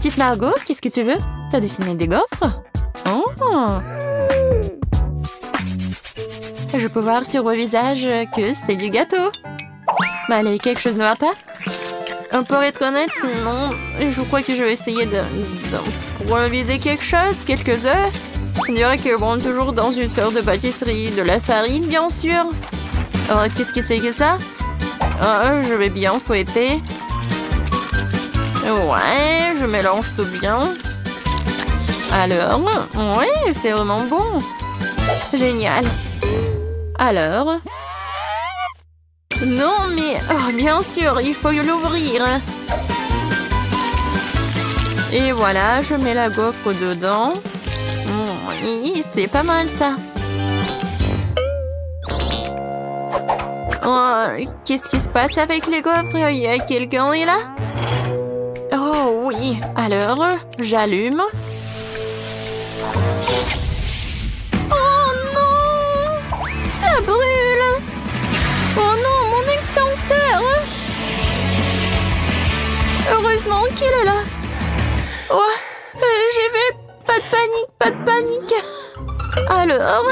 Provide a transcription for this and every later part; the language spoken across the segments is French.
Petite Margot, qu'est-ce que tu veux? T'as dessiné des gaufres? Oh! Je peux voir sur vos visages que c'était du gâteau. Bah allez, quelque chose ne va pas? Pour être honnête, non. Je crois que je vais essayer d'improviser quelque chose, quelques œufs. On dirait que bon, toujours dans une sorte de pâtisserie, de la farine, bien sûr. Alors, qu'est-ce que c'est que ça? Je vais bien fouetter. Ouais, je mélange tout bien. Alors, ouais, c'est vraiment bon. Génial. Alors... Non, mais... Oh, bien sûr, il faut l'ouvrir. Et voilà, je mets la gaufre dedans. Oui, c'est pas mal, ça. Oh, qu'est-ce qui se passe avec les gaufres? Il y a quelqu'un est là? Oh, oui. Alors, j'allume. Oh, non! Ça brûle! Oh non, mon extincteur! Heureusement qu'il est là. Oh, j'y vais. Pas de panique. Alors?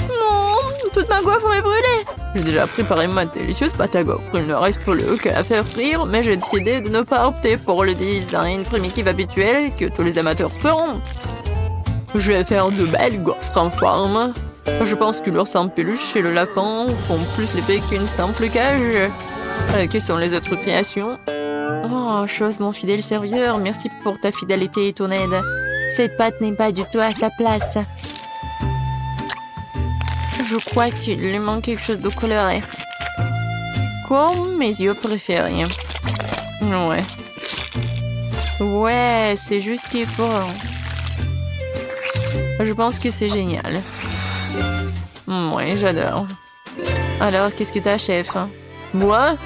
Non, toute ma gaufre est brûlée. J'ai déjà préparé ma délicieuse pâte à gaufre. Il ne reste plus qu'à la faire frire, mais j'ai décidé de ne pas opter pour le design primitif habituel que tous les amateurs feront. Je vais faire de belles gaufres en forme. Je pense que l'ours en peluche et le lapin font plus l'effet qu'une simple cage. Quelles sont les autres créations? Oh, chose, mon fidèle serviteur, merci pour ta fidélité et ton aide. Cette pâte n'est pas du tout à sa place. Je crois qu'il lui manque quelque chose de coloré. Comme mes yeux préférés. Ouais. Ouais, c'est juste ce qu'il faut. Je pense que c'est génial. Ouais, j'adore. Alors, qu'est-ce que t'as, chef? Moi?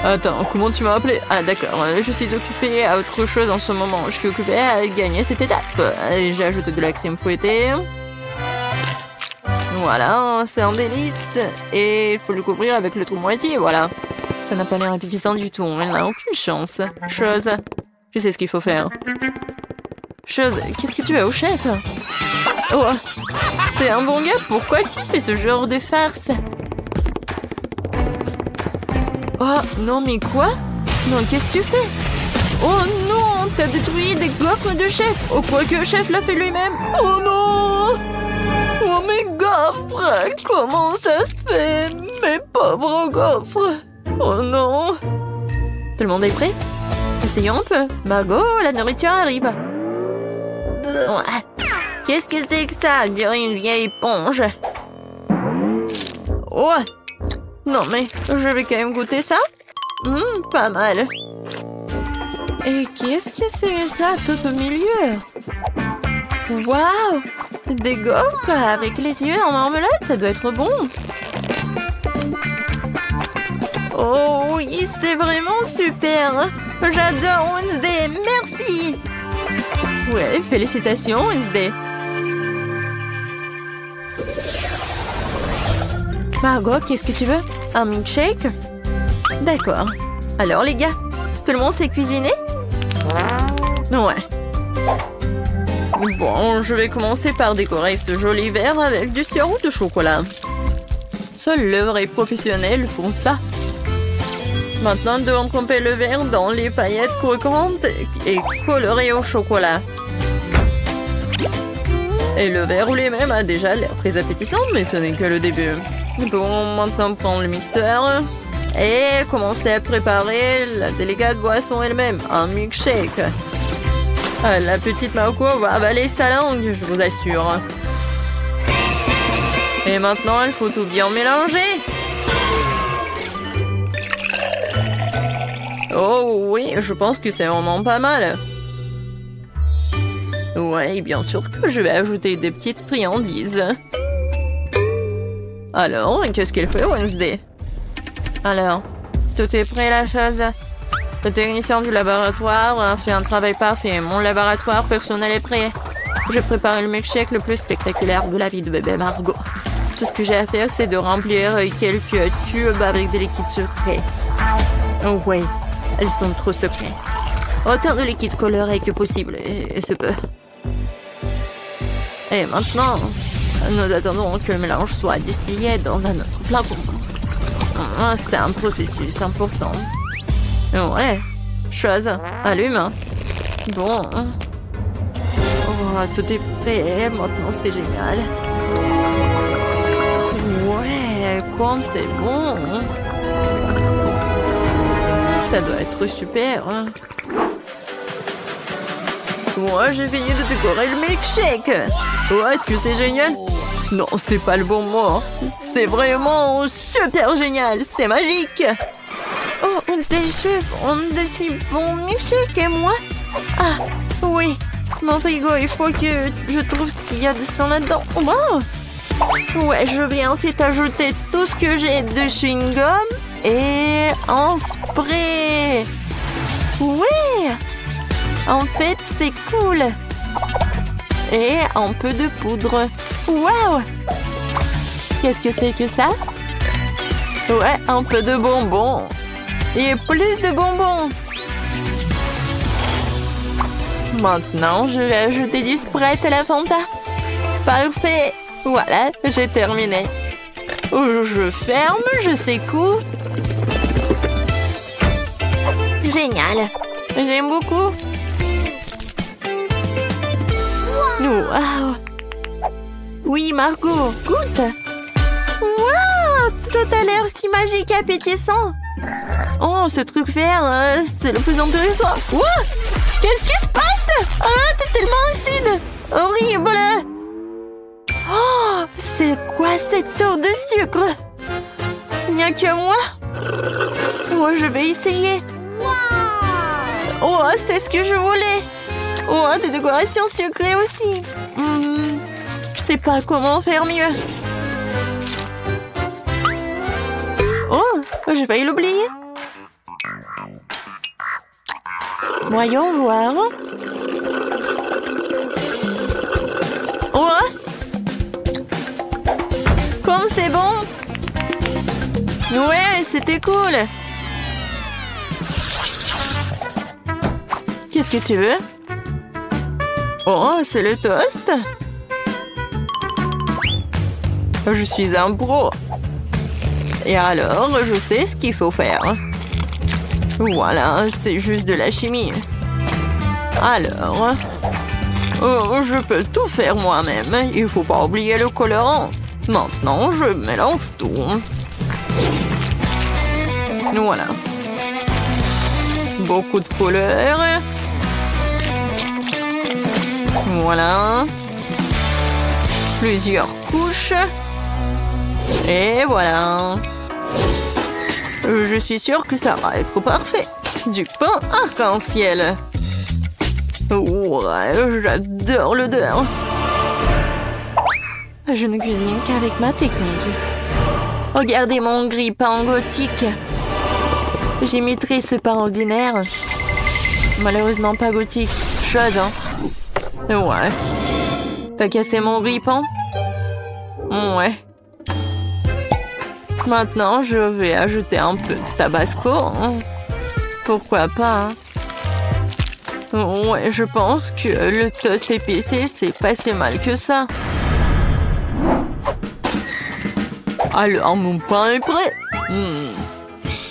Attends, comment tu m'as appelé? Ah, d'accord, je suis occupée à autre chose en ce moment. Je suis occupée à gagner cette étape. J'ai ajouté de la crème fouettée. Voilà, c'est un délice. Et il faut le couvrir avec l'autre moitié, voilà. Ça n'a pas l'air appétissant du tout, elle n'a aucune chance. Chose, je sais ce qu'il faut faire. Chose, qu'est-ce que tu as au chef? Oh, t'es un bon gars, pourquoi tu fais ce genre de farce? Oh, non, mais quoi? Non, qu'est-ce que tu fais? Oh non, t'as détruit des gaufres de chef. Oh, quoi que le chef l'a fait lui-même. Oh non! Oh, mes gaufres! Comment ça se fait? Mes pauvres gaufres! Oh non! Tout le monde est prêt? Essayons un peu. Margot, la nourriture arrive. Qu'est-ce que c'est que ça? On dirait une vieille éponge. Oh! Non, mais je vais quand même goûter ça. Pas mal. Et qu'est-ce que c'est ça tout au milieu? Waouh! Des gaufres avec les yeux en marmelade, ça doit être bon. Oh oui, c'est vraiment super. J'adore Wednesday, merci. Ouais, félicitations Wednesday. Margot, qu'est-ce que tu veux? Un milkshake? D'accord. Alors les gars, tout le monde sait cuisiner? Ouais. Bon, je vais commencer par décorer ce joli verre avec du sirop de chocolat. Seuls les vrais professionnels font ça. Maintenant, nous devons tremper le verre dans les paillettes croquantes et colorées au chocolat. Et le verre ou les mêmes a déjà l'air très appétissant, mais ce n'est que le début. Bon, maintenant prendre le mixeur et commencer à préparer la délicate boisson elle-même, un milkshake. La petite Marco va avaler sa langue, je vous assure. Et maintenant, il faut tout bien mélanger. Oh oui, je pense que c'est vraiment pas mal. Ouais, bien sûr que je vais ajouter des petites friandises. Alors, qu'est-ce qu'elle fait, Wednesday? Alors, tout est prêt, la chose? Le technicien du laboratoire a fait un travail parfait. Mon laboratoire personnel est prêt. J'ai préparé le milkshake le plus spectaculaire de la vie de bébé Margot. Tout ce que j'ai à faire, c'est de remplir quelques tubes avec des liquides secrets. Oh oui, elles sont trop secrets. Autant de liquide coloré que possible, et ce peu. Et maintenant, nous attendons que le mélange soit distillé dans un autre flacon. C'est un processus important. Ouais, chose, allume. Bon. Oh, tout est prêt, maintenant c'est génial. Ouais, comme c'est bon. Ça doit être super. Moi, j'ai fini de décorer le milkshake. Oh, est-ce que c'est génial? Non, c'est pas le bon mot. C'est vraiment super génial. C'est magique. Oh, ces chefs ont de si bons milkshakes et moi? Ah, oui. Mon frigo, il faut que je trouve ce qu'il y a de sang là-dedans. Wow. Ouais, je vais en fait ajouter tout ce que j'ai de chewing-gum et un spray. Oui. En fait, c'est cool. Et un peu de poudre. Waouh! Qu'est-ce que c'est que ça? Ouais, un peu de bonbons. Et plus de bonbons. Maintenant, je vais ajouter du Sprite à la Fanta. Parfait. Voilà, j'ai terminé. Je ferme, je secoue. Génial. J'aime beaucoup. Wow. Oui, Margot, goûte. Wow, tout a l'air si magique et appétissant. Oh, ce truc vert, c'est le plus intéressant. Wow, qu'est-ce qui se passe? Ah, t'es tellement acide. Horrible. Oh, c'est quoi cette eau de sucre? Il n'y a que moi? Oh, je vais essayer. Oh, c'est ce que je voulais. Oh, des décorations sucrées aussi. Je sais pas comment faire mieux. Oh, j'ai failli l'oublier. Voyons voir. Oh, comme c'est bon. Ouais, c'était cool. Qu'est-ce que tu veux? Oh, c'est le toast. Je suis un pro. Et alors, je sais ce qu'il faut faire. Voilà, c'est juste de la chimie. Alors, oh, je peux tout faire moi-même. Il faut pas oublier le colorant. Maintenant, je mélange tout. Voilà. Beaucoup de couleurs. Voilà. Plusieurs couches. Et voilà. Je suis sûre que ça va être parfait. Du pain arc-en-ciel. Ouais, j'adore l'odeur. Je ne cuisine qu'avec ma technique. Regardez mon grille-pain gothique. J'imiterai ce pain ordinaire. Malheureusement pas gothique. Chose, hein. Ouais. T'as cassé mon grille-pain? Ouais. Maintenant, je vais ajouter un peu de tabasco. Hein. Pourquoi pas, hein. Ouais, je pense que le toast épicé, c'est pas si mal que ça. Alors, mon pain est prêt.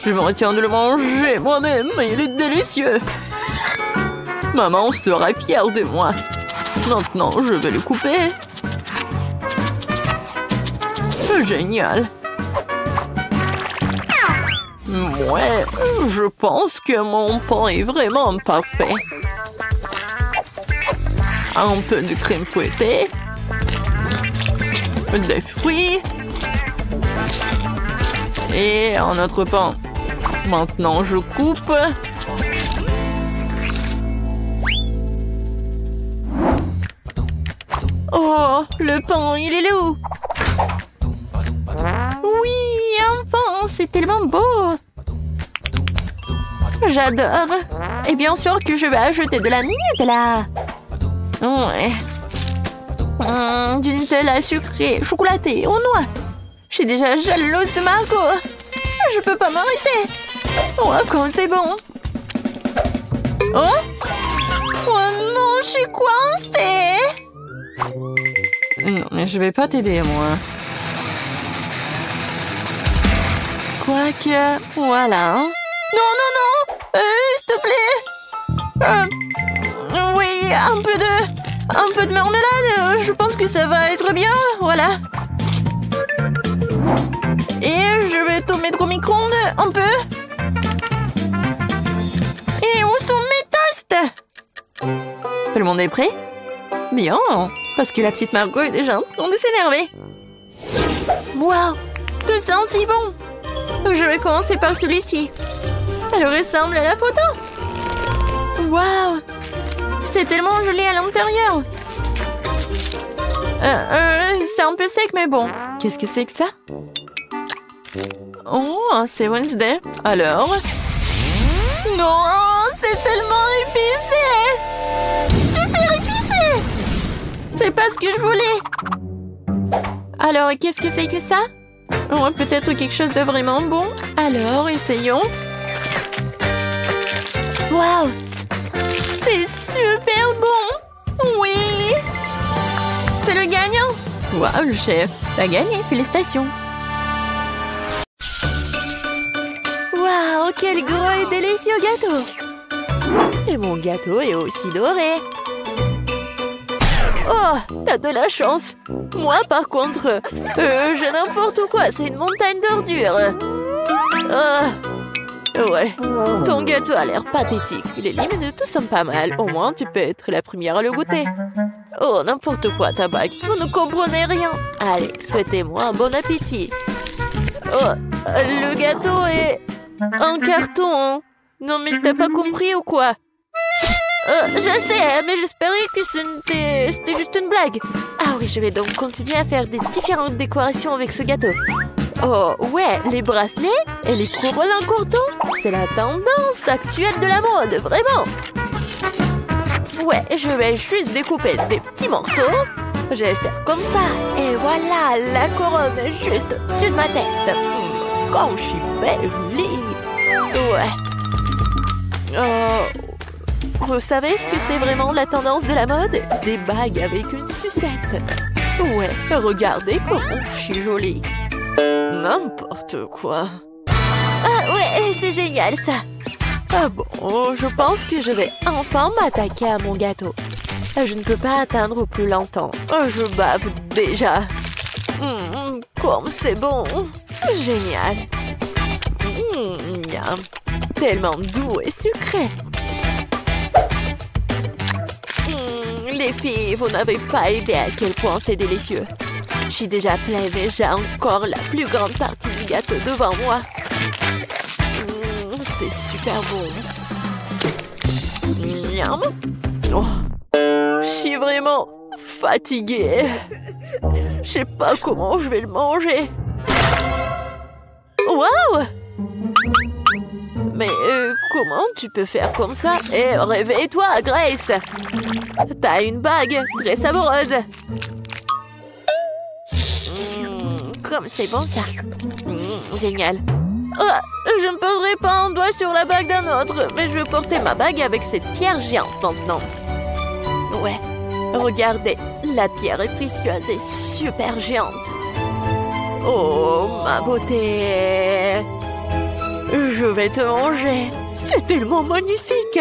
Je me retiens de le manger moi-même. Il est délicieux. Maman sera fière de moi. Maintenant, je vais le couper. Génial. Ouais, je pense que mon pain est vraiment parfait. Un peu de crème fouettée. Des fruits. Et un autre pain. Maintenant, je coupe. Oh, le pain, il est là où? Oui, un pain, c'est tellement beau. J'adore. Et bien sûr que je vais ajouter de la Nutella. Ouais. Du Nutella sucré, chocolaté, aux noix. Je suis déjà jalouse de Margot. Je peux pas m'arrêter. Oh, comme c'est bon. Oh! Oh non, je suis coincée! Non, mais je vais pas t'aider, moi. Quoique, voilà. Non, non, non! S'il te plaît! Oui, un peu de marmelade. Je pense que ça va être bien. Voilà. Et je vais tout mettre au micro-ondes un peu. Et où sont mes toasts? Tout le monde est prêt? Bien, parce que la petite Margot est déjà en train de s'énerver. Waouh, tout sent si bon. Je vais commencer par celui-ci. Elle ressemble à la photo. Waouh, c'est tellement joli à l'intérieur. C'est un peu sec, mais bon. Qu'est-ce que c'est que ça? Oh, c'est Wednesday. Alors? Non, c'est tellement épicé. Super épicé. C'est pas ce que je voulais. Alors, qu'est-ce que c'est que ça? Oh, peut-être quelque chose de vraiment bon. Alors, essayons. Waouh! C'est super bon! Oui! C'est le gagnant! Waouh, le chef! T'as gagné, félicitations! Waouh, quel gros et délicieux gâteau! Et mon gâteau est aussi doré! Oh, t'as de la chance! Moi, par contre, j'ai n'importe quoi, c'est une montagne d'ordures! Ouais, ton gâteau a l'air pathétique. Les limes tous sont pas mal. Au moins, tu peux être la première à le goûter. Oh, n'importe quoi, ta bague. Vous ne comprenez rien. Allez, souhaitez-moi un bon appétit. Oh, le gâteau est en carton. Non, mais t'as pas compris ou quoi? Je sais, mais j'espérais que c'était juste une blague. Ah oui, je vais donc continuer à faire des différentes décorations avec ce gâteau. Oh, ouais, les bracelets et les couronnes en courton, c'est la tendance actuelle de la mode, vraiment. Ouais, je vais juste découper des petits morceaux. Je vais faire comme ça. Et voilà, la couronne est juste au-dessus de ma tête. Comme je suis belle, jolie. Ouais. Vous savez ce que c'est vraiment la tendance de la mode? Des bagues avec une sucette. Ouais, regardez comme je suis jolie. N'importe quoi. Ah ouais, c'est génial ça. Ah bon, je pense que je vais enfin m'attaquer à mon gâteau. Je ne peux pas atteindre plus longtemps. Je bave déjà. Comme c'est bon. Génial. Miam. Tellement doux et sucré. Les filles, vous n'avez pas idée à quel point c'est délicieux. Je suis déjà pleine et j'ai encore la plus grande partie du gâteau devant moi. C'est super bon. Miam. Oh. Je suis vraiment fatiguée. Je sais pas comment je vais le manger. Waouh! Mais comment tu peux faire comme ça? Eh, réveille-toi, Grace! T'as une bague très savoureuse. Comme c'est bon ça. Génial. Oh, je ne poserai pas un doigt sur la bague d'un autre, mais je vais porter ma bague avec cette pierre géante maintenant. Ouais, regardez, la pierre est précieuse et super géante. Oh, ma beauté! Je vais te manger. C'est tellement magnifique.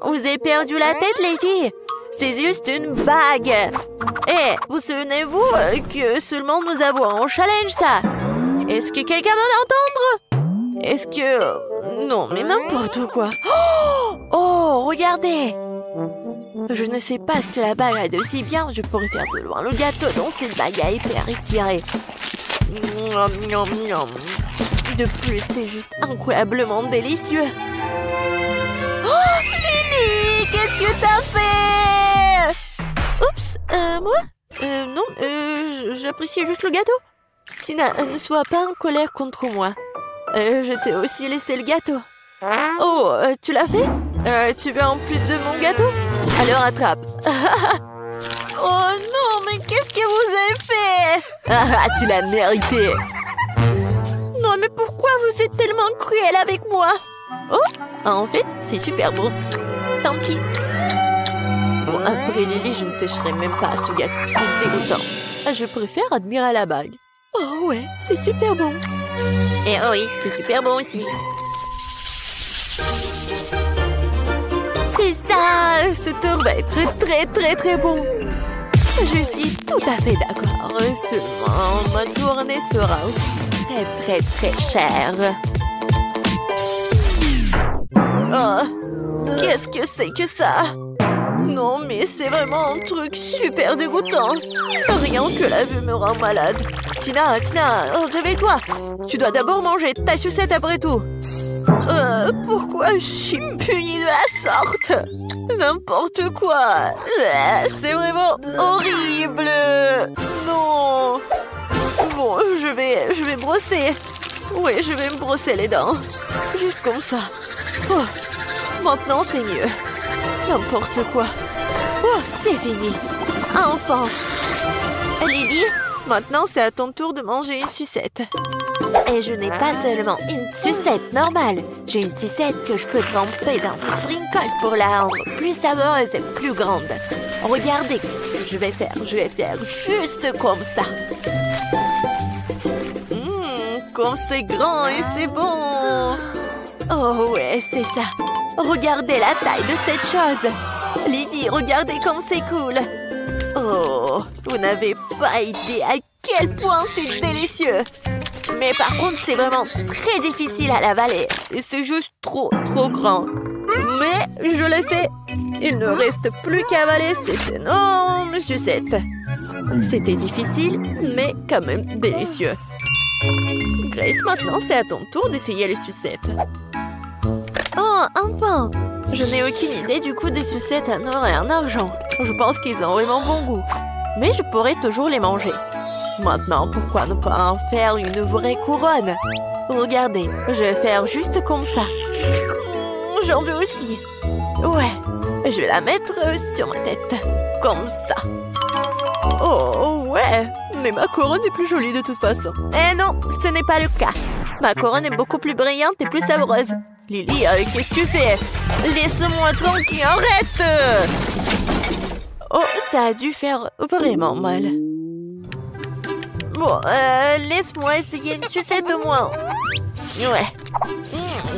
Vous avez perdu la tête, les filles? C'est juste une bague. Eh, vous souvenez-vous que seulement nous avons un challenge, ça? Est-ce que quelqu'un va l'entendre? Est-ce que... Non, mais n'importe quoi. Oh, regardez. Je ne sais pas ce que la bague a de si bien. Je pourrais faire de loin le gâteau dont cette bague a été retirée. De plus, c'est juste incroyablement délicieux. Oh, Lily, qu'est-ce que t'as fait? Oups, moi? Non, j'appréciais juste le gâteau. Tina, ne sois pas en colère contre moi. Je t'ai aussi laissé le gâteau. Oh, tu l'as fait? Tu veux en plus de mon gâteau? Alors attrape. Oh non, mais qu'est-ce que vous avez fait? Ah, tu l'as mérité. Non, mais pourquoi vous êtes tellement cruel avec moi? Oh, En fait, c'est super bon. Tant pis. Bon, après Lily, je ne tâcherai même pas ce gâteau. C'est dégoûtant. Je préfère admirer la bague. Oh ouais, c'est super bon. Et oh oui, c'est super bon aussi. C'est ça, ce tour va être très bon. Je suis tout à fait d'accord. Seulement, ma tournée sera très chère. Oh, qu'est-ce que c'est que ça? Non, mais c'est vraiment un truc super dégoûtant. Rien que la vue me rend malade. Tina, réveille-toi. Tu dois d'abord manger ta sucette après tout. Pourquoi je suis punie de la sorte? N'importe quoi. C'est vraiment horrible. Non. Bon, je vais brosser. Oui, je vais me brosser les dents. Juste comme ça. Oh, maintenant, c'est mieux. N'importe quoi. Oh, c'est fini. Enfin. Lily, maintenant, c'est à ton tour de manger une sucette. Et je n'ai pas seulement une sucette normale. J'ai une sucette que je peux tremper dans des sprinkles pour la rendre plus savoureuse et plus grande. Regardez ce que je vais faire. Je vais faire juste comme ça. Comme c'est grand et c'est bon. Oh ouais, c'est ça. Regardez la taille de cette chose. Lily, regardez comme c'est cool. Oh, vous n'avez pas idée à quel point c'est délicieux. Mais par contre, c'est vraiment très difficile à l'avaler. Et c'est juste trop grand. Mais je l'ai fait. Il ne reste plus qu'à avaler cette énorme sucette. C'était difficile, mais quand même délicieux. Grace, maintenant, c'est à ton tour d'essayer les sucettes. Oh, enfin! Je n'ai aucune idée du goût des sucettes en or et en argent. Je pense qu'ils ont vraiment bon goût. Mais je pourrais toujours les manger. Maintenant, pourquoi ne pas en faire une vraie couronne? Regardez, je vais faire juste comme ça. J'en veux aussi. Ouais, je vais la mettre sur ma tête. Comme ça. Oh, ouais. Mais ma couronne est plus jolie de toute façon. Eh non, ce n'est pas le cas. Ma couronne est beaucoup plus brillante et plus savoureuse. Lily, qu'est-ce que tu fais? Laisse-moi tranquille, arrête! Oh, ça a dû faire vraiment mal. Bon, laisse-moi essayer une sucette au moins. Ouais.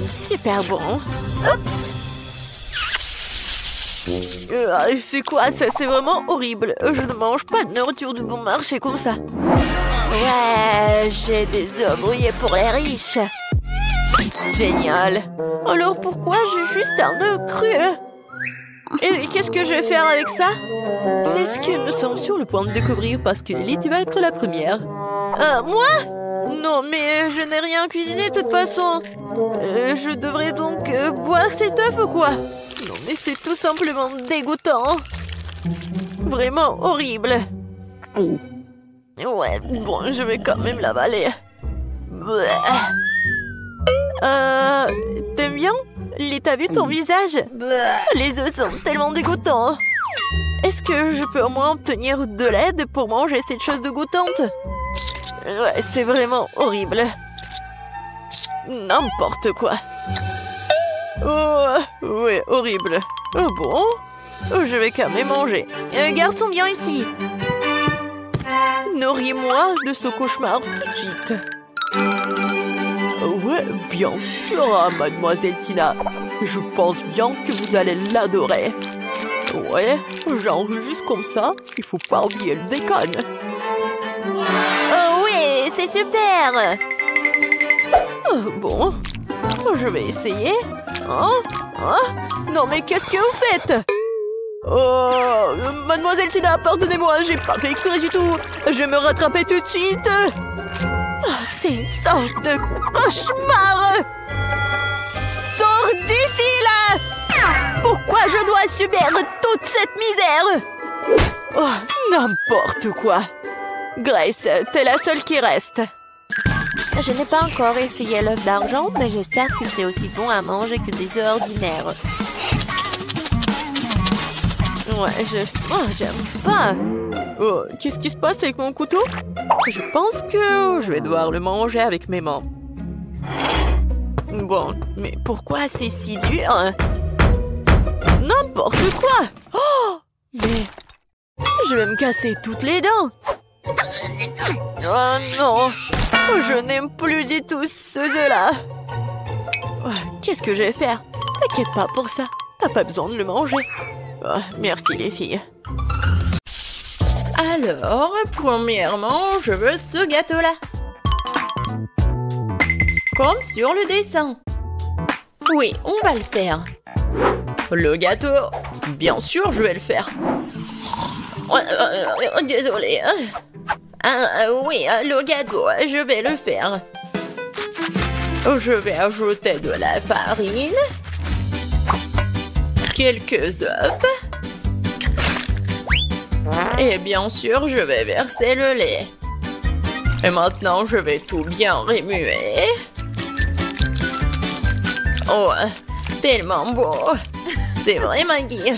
Super bon. Oups. C'est quoi ça? C'est vraiment horrible. Je ne mange pas de nourriture de bon marché comme ça. Ouais, j'ai des œufs brouillés pour les riches. Génial. Alors pourquoi j'ai juste un œuf cru? Et qu'est-ce que je vais faire avec ça? C'est ce que nous sommes sur le point de découvrir parce que Lily, tu vas être la première. Moi? Non, mais je n'ai rien cuisiné de toute façon. Je devrais donc boire cet œuf ou quoi? Non, mais c'est tout simplement dégoûtant. Vraiment horrible. Ouais, bon, je vais quand même l'avaler. T'aimes bien? T'as vu ton visage? Les œufs sont tellement dégoûtants. Est-ce que je peux au moins obtenir de l'aide pour manger cette chose dégoûtante? Ouais, c'est vraiment horrible. N'importe quoi. Oh, ouais, horrible. Oh bon? Je vais quand même manger. Garçon, viens ici. Nourris-moi de ce cauchemar tout de suite. Ouais, bien sûr, mademoiselle Tina. Je pense bien que vous allez l'adorer. Ouais, genre juste comme ça, il faut pas oublier le bacon. Oh oui, c'est super. Bon, je vais essayer. Non mais qu'est-ce que vous faites? Oh, mademoiselle Tina, pardonnez-moi, j'ai pas fait exprès du tout. Je vais me rattraper tout de suite. C'est une sorte de cauchemar. Sors d'ici, là. Pourquoi je dois subir toute cette misère? Oh, n'importe quoi. Grace, t'es la seule qui reste. Je n'ai pas encore essayé l'œuf d'argent, mais j'espère que c'est aussi bon à manger que des œufs ordinaires. Ouais, j'aime pas. Oh, qu'est-ce qui se passe avec mon couteau? Je pense que je vais devoir le manger avec mes mains. Bon, mais pourquoi c'est si dur? N'importe quoi! Oh! Mais je vais me casser toutes les dents! Oh non! Je n'aime plus du tout ce œuf-là! Qu'est-ce que je vais faire? T'inquiète pas pour ça, t'as pas besoin de le manger. Oh, merci les filles. Alors, premièrement, je veux ce gâteau-là. Comme sur le dessin. Oui, on va le faire. Le gâteau, bien sûr, je vais le faire. Désolée. Oui, le gâteau, je vais le faire. Je vais ajouter de la farine, quelques œufs, et bien sûr, je vais verser le lait. Et maintenant, je vais tout bien remuer. Oh, tellement beau! C'est vrai, Maggie?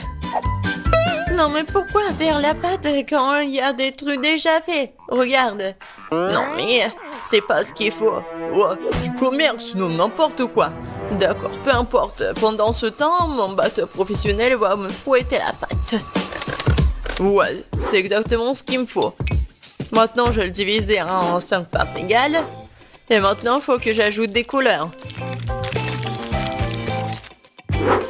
Non, mais pourquoi faire la pâte quand il y a des trucs déjà faits? Regarde. Non, mais c'est pas ce qu'il faut. Oh, du commerce, non, n'importe quoi. D'accord, peu importe. Pendant ce temps, mon batteur professionnel va me fouetter la pâte. Ouais, c'est exactement ce qu'il me faut. Maintenant, je vais le diviser en 5 parts égales. Et maintenant, il faut que j'ajoute des couleurs.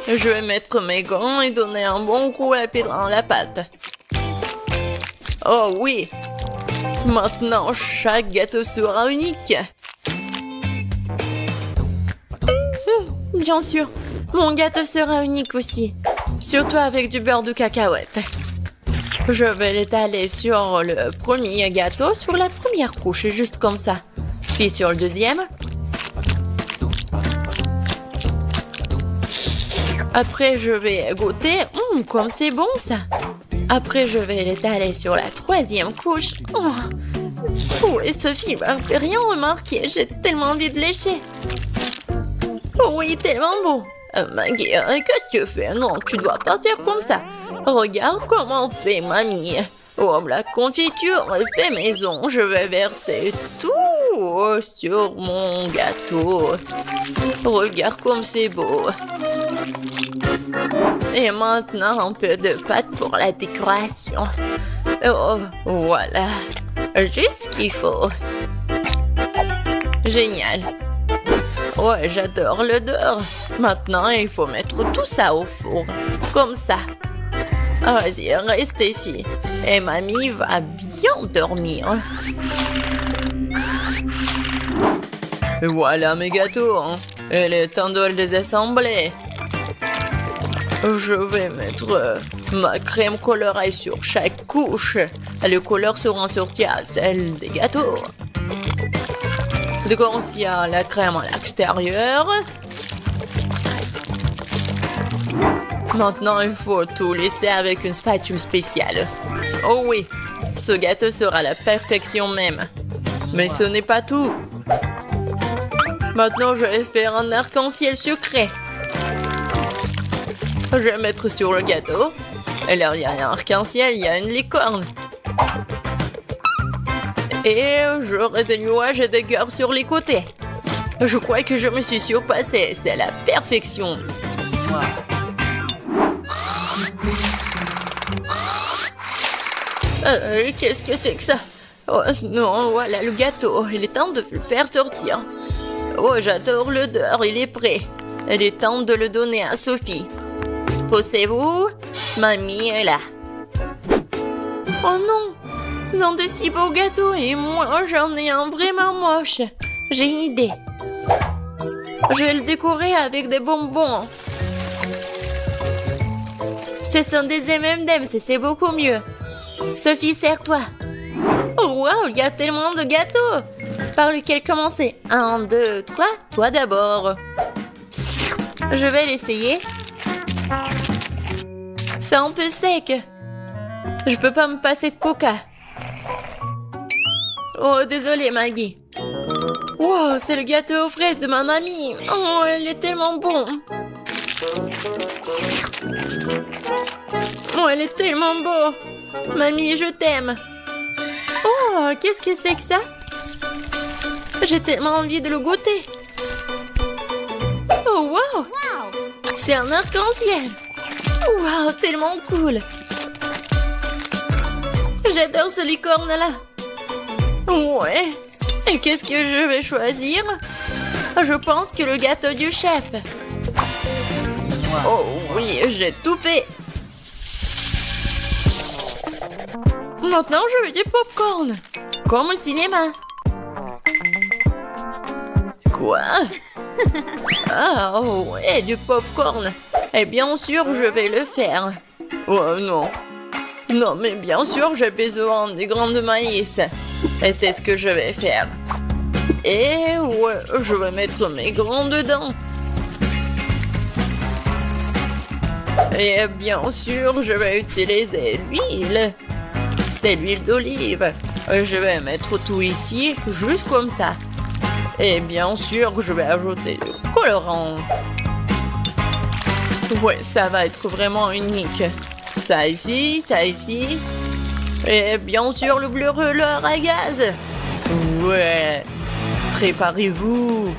Je vais mettre mes gants et donner un bon coup à pied dans la pâte. Oh oui! Maintenant, chaque gâteau sera unique. Bien sûr, mon gâteau sera unique aussi. Surtout avec du beurre de cacahuète. Je vais l'étaler sur le premier gâteau, sur la première couche, juste comme ça. Puis sur le deuxième. Après, je vais goûter. Comme c'est bon, ça. Après, je vais l'étaler sur la troisième couche. Oh, et Sophie va rien remarquer. J'ai tellement envie de lécher. Oh oui, tellement bon. Maggie, qu'est-ce que tu fais? Non, tu dois pas faire comme ça. Regarde comment fait mamie. Oh, la confiture est fait maison. Je vais verser tout sur mon gâteau. Regarde comme c'est beau. Et maintenant, un peu de pâte pour la décoration. Oh, voilà. Juste ce qu'il faut. Génial. Ouais, j'adore l'odeur. Maintenant, il faut mettre tout ça au four. Comme ça. Vas-y, reste ici. Et mamie va bien dormir. Voilà mes gâteaux. Il est temps de les assembler. Je vais mettre ma crème colorée sur chaque couche. Les couleurs seront sorties à celles des gâteaux. Donc, il y a la crème à l'extérieur. Maintenant, il faut tout laisser avec une spatule spéciale. Oh oui, ce gâteau sera la perfection même. Mais ce n'est pas tout. Maintenant, je vais faire un arc-en-ciel sucré. Je vais mettre sur le gâteau. Et là, il y a un arc-en-ciel, il y a une licorne. Et j'aurai des nuages et des cœurs sur les côtés. Je crois que je me suis surpassée. C'est la perfection. Qu'est-ce que c'est que ça? Oh non, voilà le gâteau. Il est temps de le faire sortir. Oh, j'adore l'odeur. Il est prêt. Il est temps de le donner à Sophie. Poussez-vous. Mamie est là. Oh non! Ils ont de si beaux gâteaux et moi, j'en ai un vraiment moche. J'ai une idée. Je vais le décorer avec des bonbons. Ce sont des M&M's et c'est beaucoup mieux. Sophie, serre-toi. Oh wow, il y a tellement de gâteaux. Par lequel commencer? 1, 2, 3, toi d'abord. Je vais l'essayer. C'est un peu sec. Je peux pas me passer de coca. Oh, désolée, Maggie. Wow, c'est le gâteau aux fraises de ma mamie. Oh, il est tellement bon. Oh, il est tellement beau. Mamie, je t'aime. Oh, qu'est-ce que c'est que ça? J'ai tellement envie de le goûter. C'est un arc-en-ciel. Waouh, tellement cool. J'adore ce licorne-là. Ouais. Et qu'est-ce que je vais choisir? Je pense que le gâteau du chef. Oh oui, j'ai tout fait. Maintenant, je veux du popcorn. Comme au cinéma. Quoi? Ah, oh, ouais, du popcorn. Et bien sûr, je vais le faire. Oh non. Non, mais bien sûr, j'ai besoin des grains de maïs. Et c'est ce que je vais faire. Et ouais, je vais mettre mes grains dedans. Et bien sûr, je vais utiliser l'huile. C'est l'huile d'olive. Je vais mettre tout ici, juste comme ça. Et bien sûr, je vais ajouter du colorant. Ouais, ça va être vraiment unique. Ça ici, ça ici. Et bien sûr, le brûleur à gaz. Ouais. Préparez-vous.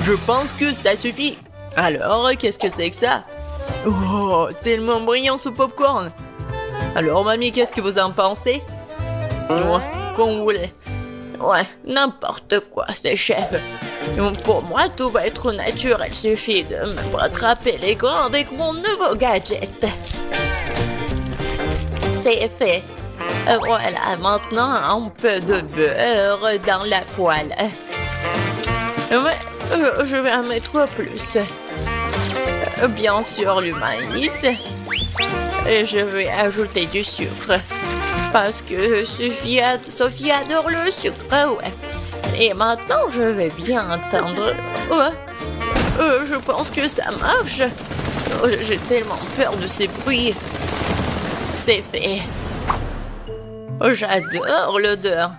Je pense que ça suffit. Alors, qu'est-ce que c'est que ça? Oh, tellement brillant ce popcorn. Alors, mamie, qu'est-ce que vous en pensez? Ouais, comme vous voulez. Ouais, n'importe quoi, c'est chef. Pour moi, tout va être naturel. Il suffit de me rattraper les grains avec mon nouveau gadget. C'est fait. Voilà, maintenant, un peu de beurre dans la poêle. Ouais, je vais en mettre plus. Bien sûr, le maïs. Et je vais ajouter du sucre. Parce que Sophie adore le sucre, ouais. Et maintenant, je vais bien entendre. Ouais. Je pense que ça marche. J'ai tellement peur de ces bruits. C'est fait. J'adore l'odeur.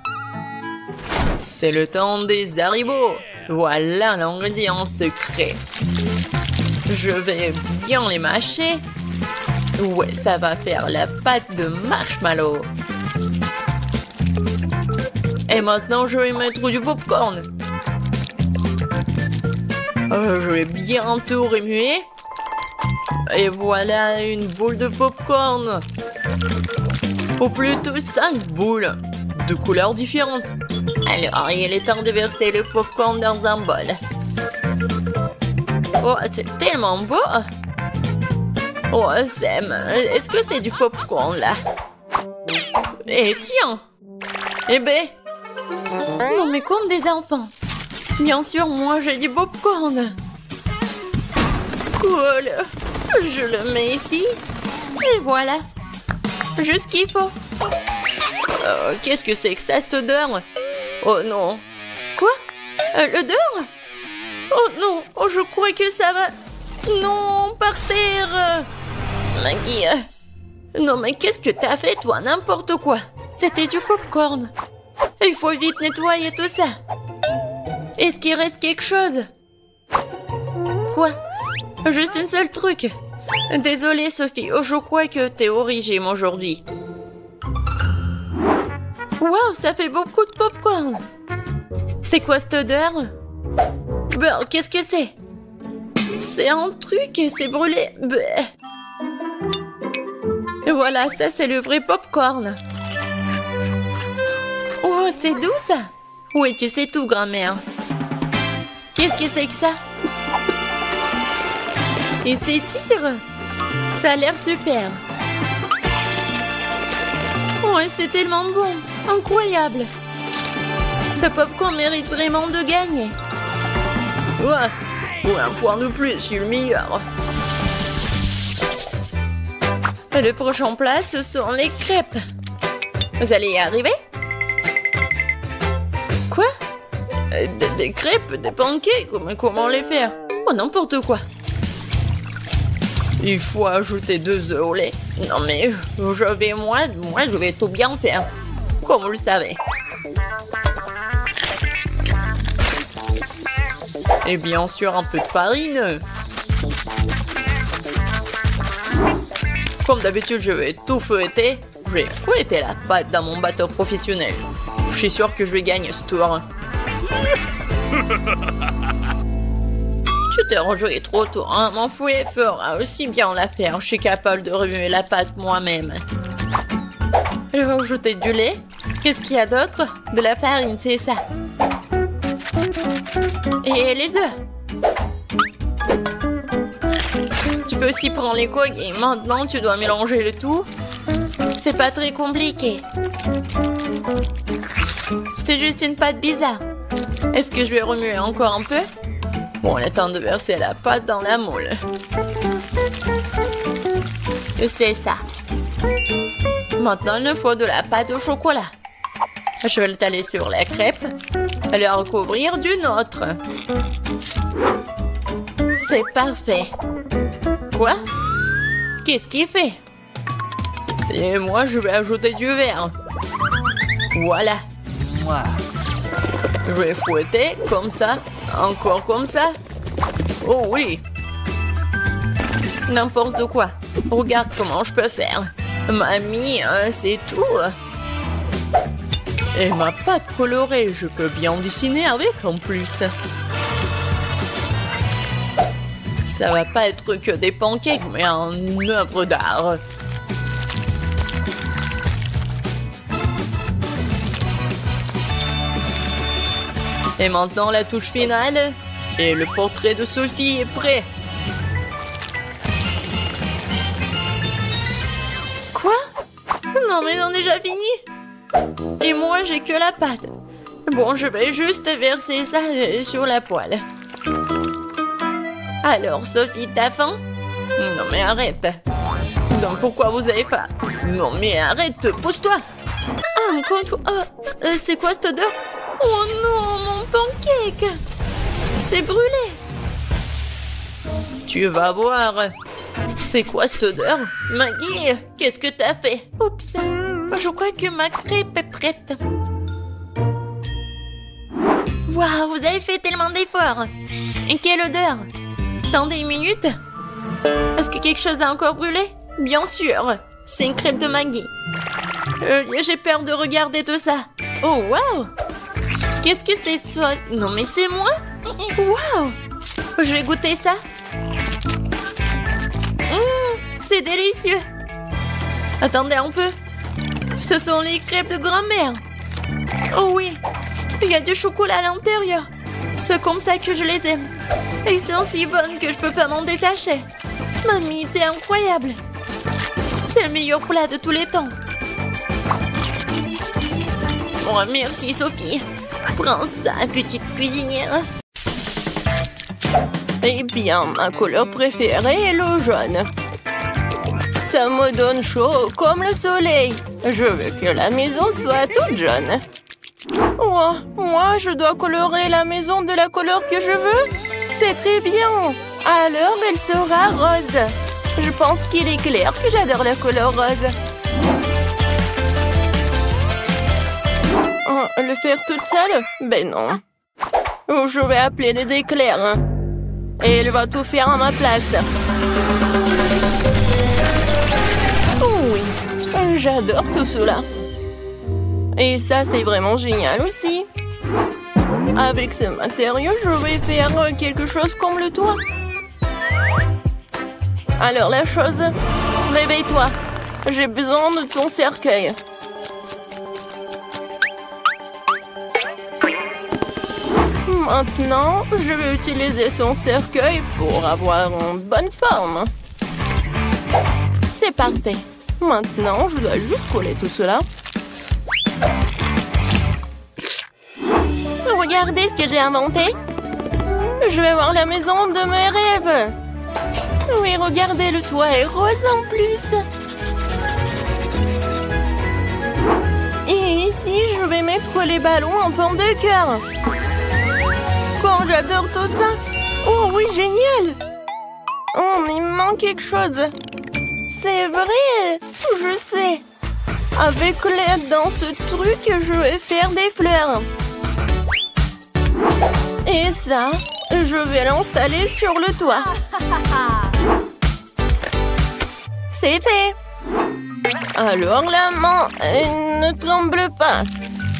C'est le temps des haribots. Voilà l'ingrédient secret. Je vais bien les mâcher. Ouais, ça va faire la pâte de marshmallow. Et maintenant, je vais mettre du popcorn. Je vais bien tout remuer. Et voilà une boule de popcorn. Ou plutôt 5 boules de couleurs différentes. Alors, il est temps de verser le popcorn dans un bol. Oh, c'est tellement beau! Oh, Sam, est-ce que c'est du popcorn, là? Eh, tiens! Eh ben! Non, mais comme des enfants! Bien sûr, moi, j'ai du popcorn! Cool! Je le mets ici. Et voilà! Juste ce qu'il faut. Qu'est-ce que c'est que ça, cette odeur? Oh non! Quoi? L'odeur? Oh non! Oh, je crois que ça va... Non, par terre! Maggie... Non, mais qu'est-ce que t'as fait, toi? N'importe quoi! C'était du popcorn! Il faut vite nettoyer tout ça! Est-ce qu'il reste quelque chose? Quoi? Juste un seul truc! Désolée, Sophie, je crois que t'es au régime aujourd'hui. Waouh, ça fait beaucoup de popcorn! C'est quoi cette odeur? Ben, qu'est-ce que c'est? C'est un truc, c'est brûlé. Bleh. Et voilà, ça c'est le vrai popcorn. Oh, c'est doux ça. Oui, tu sais tout, grand-mère. Qu'est-ce que c'est que ça? Il s'étire. Ça a l'air super. Ouais, c'est tellement bon. Incroyable. Ce popcorn mérite vraiment de gagner. Ouais. Ou un point de plus, je suis le meilleur. Le prochain plat, ce sont les crêpes. Vous allez y arriver? Quoi? Des crêpes, des pancakes, comment les faire? Oh, n'importe quoi. Il faut ajouter 2 œufs au lait. Non mais, je vais tout bien faire. Comme vous le savez. Et bien sûr, un peu de farine. Comme d'habitude, je vais tout fouetter. Je vais fouetter la pâte dans mon bateau professionnel. Je suis sûre que je vais gagner ce tour. Tu t'es rejoué trop tôt, hein? Mon fouet fera aussi bien l'affaire. Je suis capable de remuer la pâte moi-même. Je vais ajouter du lait. Qu'est-ce qu'il y a d'autre? De la farine, c'est ça. Et les œufs. Tu peux aussi prendre les coques et maintenant tu dois mélanger le tout. C'est pas très compliqué. C'est juste une pâte bizarre. Est-ce que je vais remuer encore un peu? Bon, il est temps de verser la pâte dans la moule. C'est ça. Maintenant, il nous faut de la pâte au chocolat. Je vais l'étaler sur la crêpe et la recouvrir d'une autre. C'est parfait. Quoi? Qu'est-ce qu'il fait? Et moi, je vais ajouter du verre. Voilà. Je vais fouetter comme ça. Encore comme ça. Oh oui. N'importe quoi. Regarde comment je peux faire. Mamie, c'est tout. Et ma pâte colorée, je peux bien dessiner avec en plus. Ça va pas être que des pancakes, mais une œuvre d'art. Et maintenant, la touche finale. Et le portrait de Sophie est prêt. Quoi? Non, mais on a déjà fini. Et moi, j'ai que la pâte. Bon, je vais juste verser ça sur la poêle. Alors, Sophie, t'as faim? Non, mais arrête. Donc, pourquoi vous avez faim? Non, mais arrête, pousse-toi. Ah, encore une fois. C'est quoi cette odeur? Oh non, mon pancake! C'est brûlé! Tu vas voir. C'est quoi cette odeur? Maggie, qu'est-ce que t'as fait? Oups, je crois que ma crêpe est prête. Waouh, vous avez fait tellement d'efforts! Et quelle odeur! Attendez une minute. Est-ce que quelque chose a encore brûlé? Bien sûr, c'est une crêpe de Maggie. J'ai peur de regarder tout ça. Oh, waouh! Qu'est-ce que c'est toi? Non, mais c'est moi? Waouh! Je vais goûter ça. C'est délicieux. Attendez un peu. Ce sont les crêpes de grand-mère. Oh oui, il y a du chocolat à l'intérieur. C'est comme ça que je les aime. Elles sont si bonnes que je peux pas m'en détacher. Mamie, t'es incroyable. C'est le meilleur plat de tous les temps. Oh, merci Sophie. Prends ça, petite cuisinière. Eh bien, ma couleur préférée est le jaune. Ça me donne chaud comme le soleil. Je veux que la maison soit toute jaune. Oh, moi, je dois colorer la maison de la couleur que je veux? C'est très bien. Alors, elle sera rose. Je pense qu'il est clair que j'adore la couleur rose. Oh, le faire toute seule? Ben non. Je vais appeler des éclairs. Et elle va tout faire à ma place. Oh oui, j'adore tout cela. Et ça, c'est vraiment génial aussi. Avec ce matériau, je vais faire quelque chose comme le toit. Alors la chose, réveille-toi. J'ai besoin de ton cercueil. Maintenant, je vais utiliser son cercueil pour avoir une bonne forme. C'est parfait. Maintenant, je dois juste coller tout cela. Regardez ce que j'ai inventé. Je vais voir la maison de mes rêves. Oui, regardez, le toit est rose en plus. Et ici, je vais mettre les ballons en forme de cœur. Quand j'adore tout ça. Oh oui, génial. Oh, mais il me manque quelque chose. C'est vrai, je sais. Avec l'aide dans ce truc, je vais faire des fleurs. Et ça, je vais l'installer sur le toit. C'est fait. Alors la main, ne tremble pas.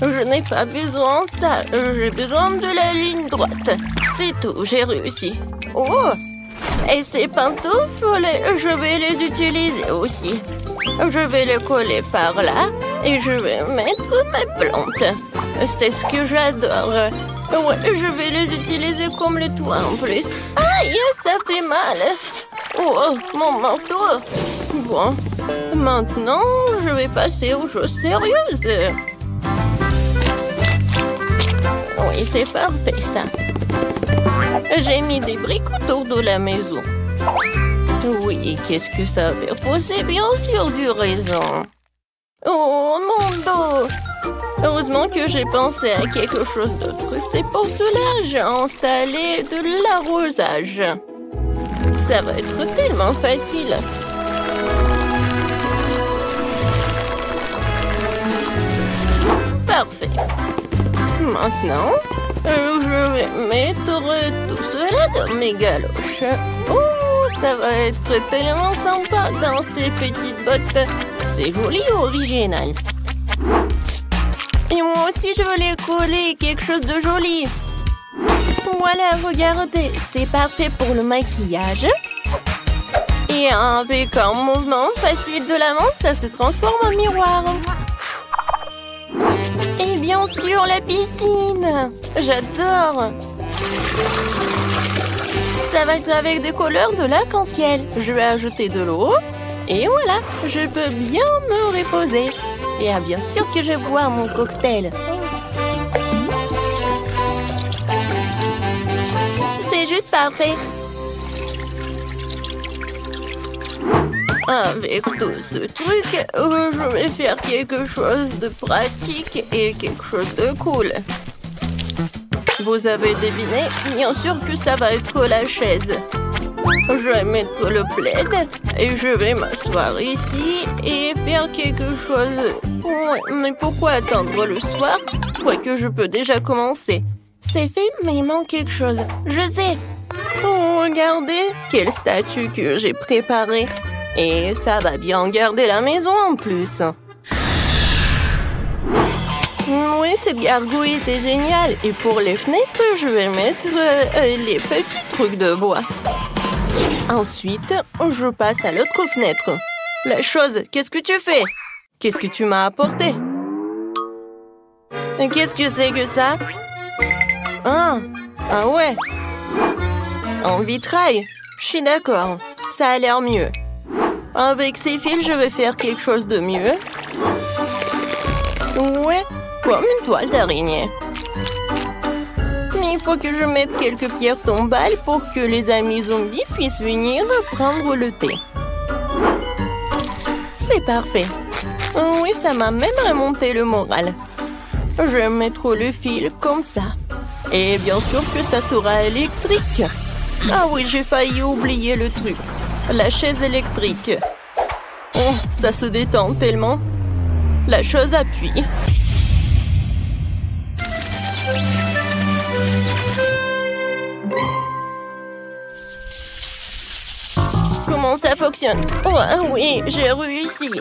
Je n'ai pas besoin de ça. J'ai besoin de la ligne droite. C'est tout, j'ai réussi. Oh! Et ces pantoufles, je vais les utiliser aussi. Je vais les coller par là et je vais mettre mes plantes. C'est ce que j'adore. Ouais, je vais les utiliser comme le toit en plus. Aïe, ça fait mal. Oh, mon manteau. Bon, maintenant, je vais passer aux choses sérieuses. Oui, c'est parfait, ça. J'ai mis des briques autour de la maison. Oui, qu'est-ce que ça va poser? Bien sûr, du raisin. Oh, mon dos! Heureusement que j'ai pensé à quelque chose d'autre. C'est pour cela que j'ai installé de l'arrosage. Ça va être tellement facile. Parfait. Maintenant, je vais mettre tout cela dans mes galoches. Oh, ça va être tellement sympa dans ces petites bottes. C'est joli, original. Et moi aussi, je veux les coller quelque chose de joli. Voilà, regardez, c'est parfait pour le maquillage. Et avec un mouvement facile de la main, ça se transforme en miroir. Et bien sûr, la piscine. J'adore. Ça va être avec des couleurs de l'arc-en-ciel. Je vais ajouter de l'eau. Et voilà, je peux bien me reposer. Et bien sûr que je bois mon cocktail. C'est juste parfait. Avec tout ce truc, je vais faire quelque chose de pratique et quelque chose de cool. Vous avez deviné, bien sûr que ça va être la chaise. Je vais mettre le plaid et je vais m'asseoir ici et faire quelque chose. Ouais, mais pourquoi attendre le soir? Je crois que je peux déjà commencer. C'est fait, mais il manque quelque chose. Je sais. Oh, regardez, quelle statue que j'ai préparée. Et ça va bien garder la maison en plus. Oui, cette gargouille était géniale. Et pour les fenêtres, je vais mettre les petits trucs de bois. Ensuite, je passe à l'autre fenêtre. La chose, qu'est-ce que tu fais? Qu'est-ce que tu m'as apporté? Qu'est-ce que c'est que ça? Ah ouais. En vitrail. Je suis d'accord. Ça a l'air mieux. Avec ces fils, je vais faire quelque chose de mieux. Ouais, comme une toile d'araignée. Mais il faut que je mette quelques pierres tombales pour que les amis zombies puissent venir prendre le thé. C'est parfait. Oui, ça m'a même remonté le moral. Je vais mettre le fil comme ça. Et bien sûr que ça sera électrique. Ah oui, j'ai failli oublier le truc. La chaise électrique. Oh, ça se détend tellement. La chose appuie. Comment ça fonctionne? Oh oui, j'ai réussi.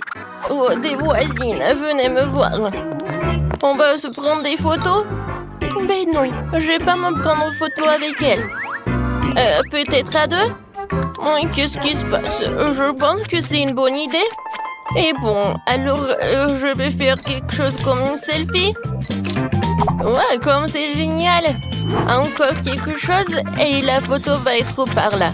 Oh, des voisines, venez me voir. On va se prendre des photos? Ben non, je vais pas me prendre en photo avec elle. Peut-être à deux? Oui, qu'est-ce qui se passe? Je pense que c'est une bonne idée. Et bon, alors je vais faire quelque chose comme une selfie. Ouais, comme c'est génial. Encore quelque chose et la photo va être par là.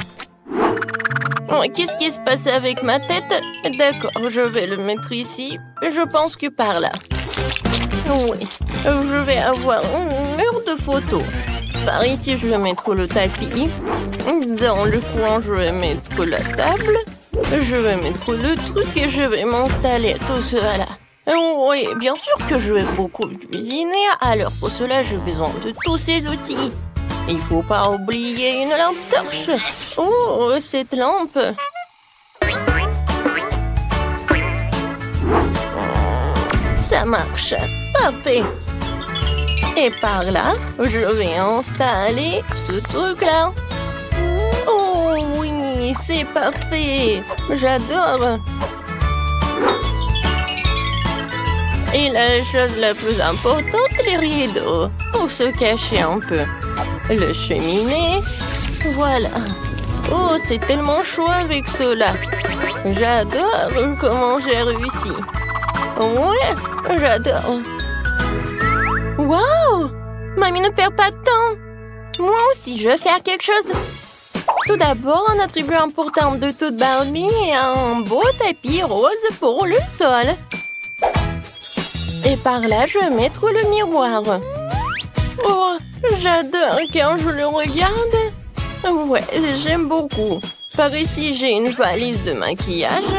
Ouais, qu'est-ce qui se passe avec ma tête? D'accord, je vais le mettre ici. Je pense que par là. Oui, je vais avoir un mur de photos. Par ici, je vais mettre le tapis. Dans le coin, je vais mettre la table. Je vais mettre le truc et je vais m'installer tout cela. Oui, bien sûr que je vais beaucoup cuisiner. Alors pour cela, j'ai besoin de tous ces outils. Il faut pas oublier une lampe torche. Oh, cette lampe. Ça marche. Parfait. Et par là, je vais installer ce truc-là. Oh oui, c'est parfait. J'adore. Et la chose la plus importante, les rideaux, pour se cacher un peu. Le cheminée. Voilà. Oh, c'est tellement chaud avec cela. J'adore comment j'ai réussi. Ouais, j'adore. Wow! Mamie ne perd pas de temps. Moi aussi, je vais faire quelque chose. Tout d'abord, un attribut important de toute Barbie est un beau tapis rose pour le sol. Et par là, je vais mettre le miroir. Oh, j'adore quand je le regarde. Ouais, j'aime beaucoup. Par ici, j'ai une valise de maquillage.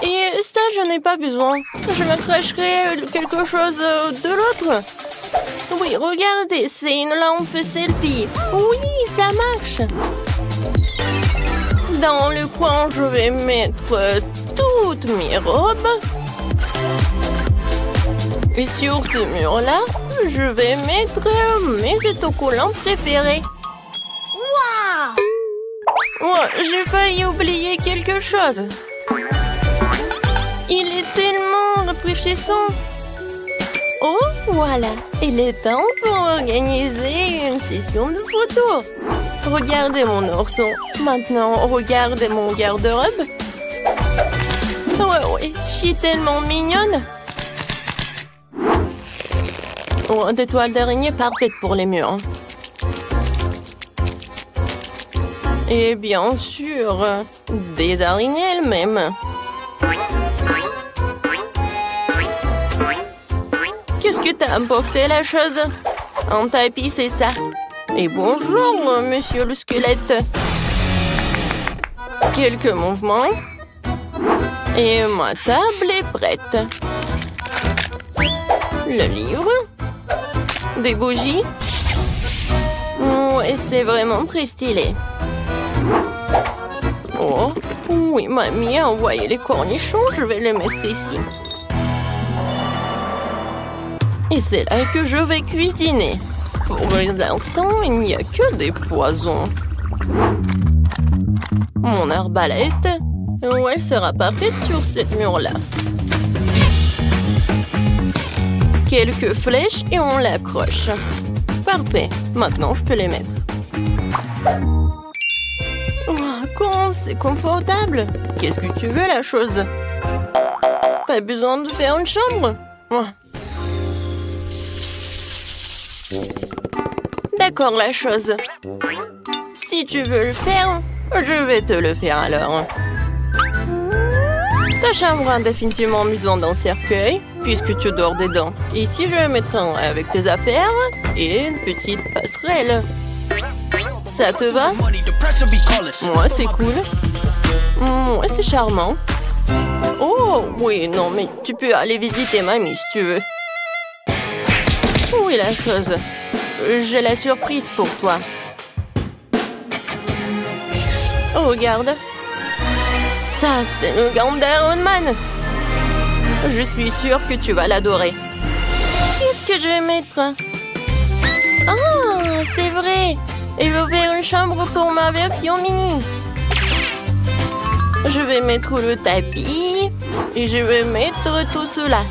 Et ça, je n'ai pas besoin. Je me cracherai quelque chose de l'autre. Oui, regardez, c'est une lampe selfie. Oui, ça marche. Dans le coin, je vais mettre toutes mes robes. Et sur ce mur-là, je vais mettre mes autocollants préférés. Waouh! Oh, j'ai failli oublier quelque chose. Il est tellement rafraîchissant. Oh, voilà. Il est temps pour organiser une session de photos. Regardez mon ourson. Maintenant, regardez mon garde-robe. Ouais, je suis tellement mignonne. Oh, des toiles d'araignée parfaites pour les murs. Et bien sûr, des araignées elles-mêmes. Qu'est-ce que t'as apporté la chose? Un tapis, c'est ça. Et bonjour, monsieur le squelette. Quelques mouvements. Et ma table est prête. Le livre. Des bougies. Ouais, c'est vraiment très stylé. Oh, oui, mamie a envoyé les cornichons. Je vais les mettre ici. Et c'est là que je vais cuisiner. Pour l'instant, il n'y a que des poisons. Mon arbalète, elle sera parfaite sur cette mur-là. Quelques flèches et on l'accroche. Parfait. Maintenant, je peux les mettre. Oh, comment c'est confortable. Qu'est-ce que tu veux, la chose? T'as besoin de faire une chambre? Oh. D'accord, la chose. Si tu veux le faire, je vais te le faire alors. Ta chambre a définitivement maison d'un cercueil, puisque tu dors dedans. Ici, je vais mettre un avec tes affaires et une petite passerelle. Ça te va? Moi, c'est cool. Moi, c'est charmant. Oh, oui, non, mais tu peux aller visiter mamie si tu veux. Oui, la chose. J'ai la surprise pour toi. Oh, regarde. Ça, c'est le gant d'Iron Man. Je suis sûre que tu vas l'adorer. Qu'est-ce que je vais mettre? Ah, c'est vrai. Il va faire une chambre pour ma version mini. Je vais mettre le tapis. Et je vais mettre tout cela.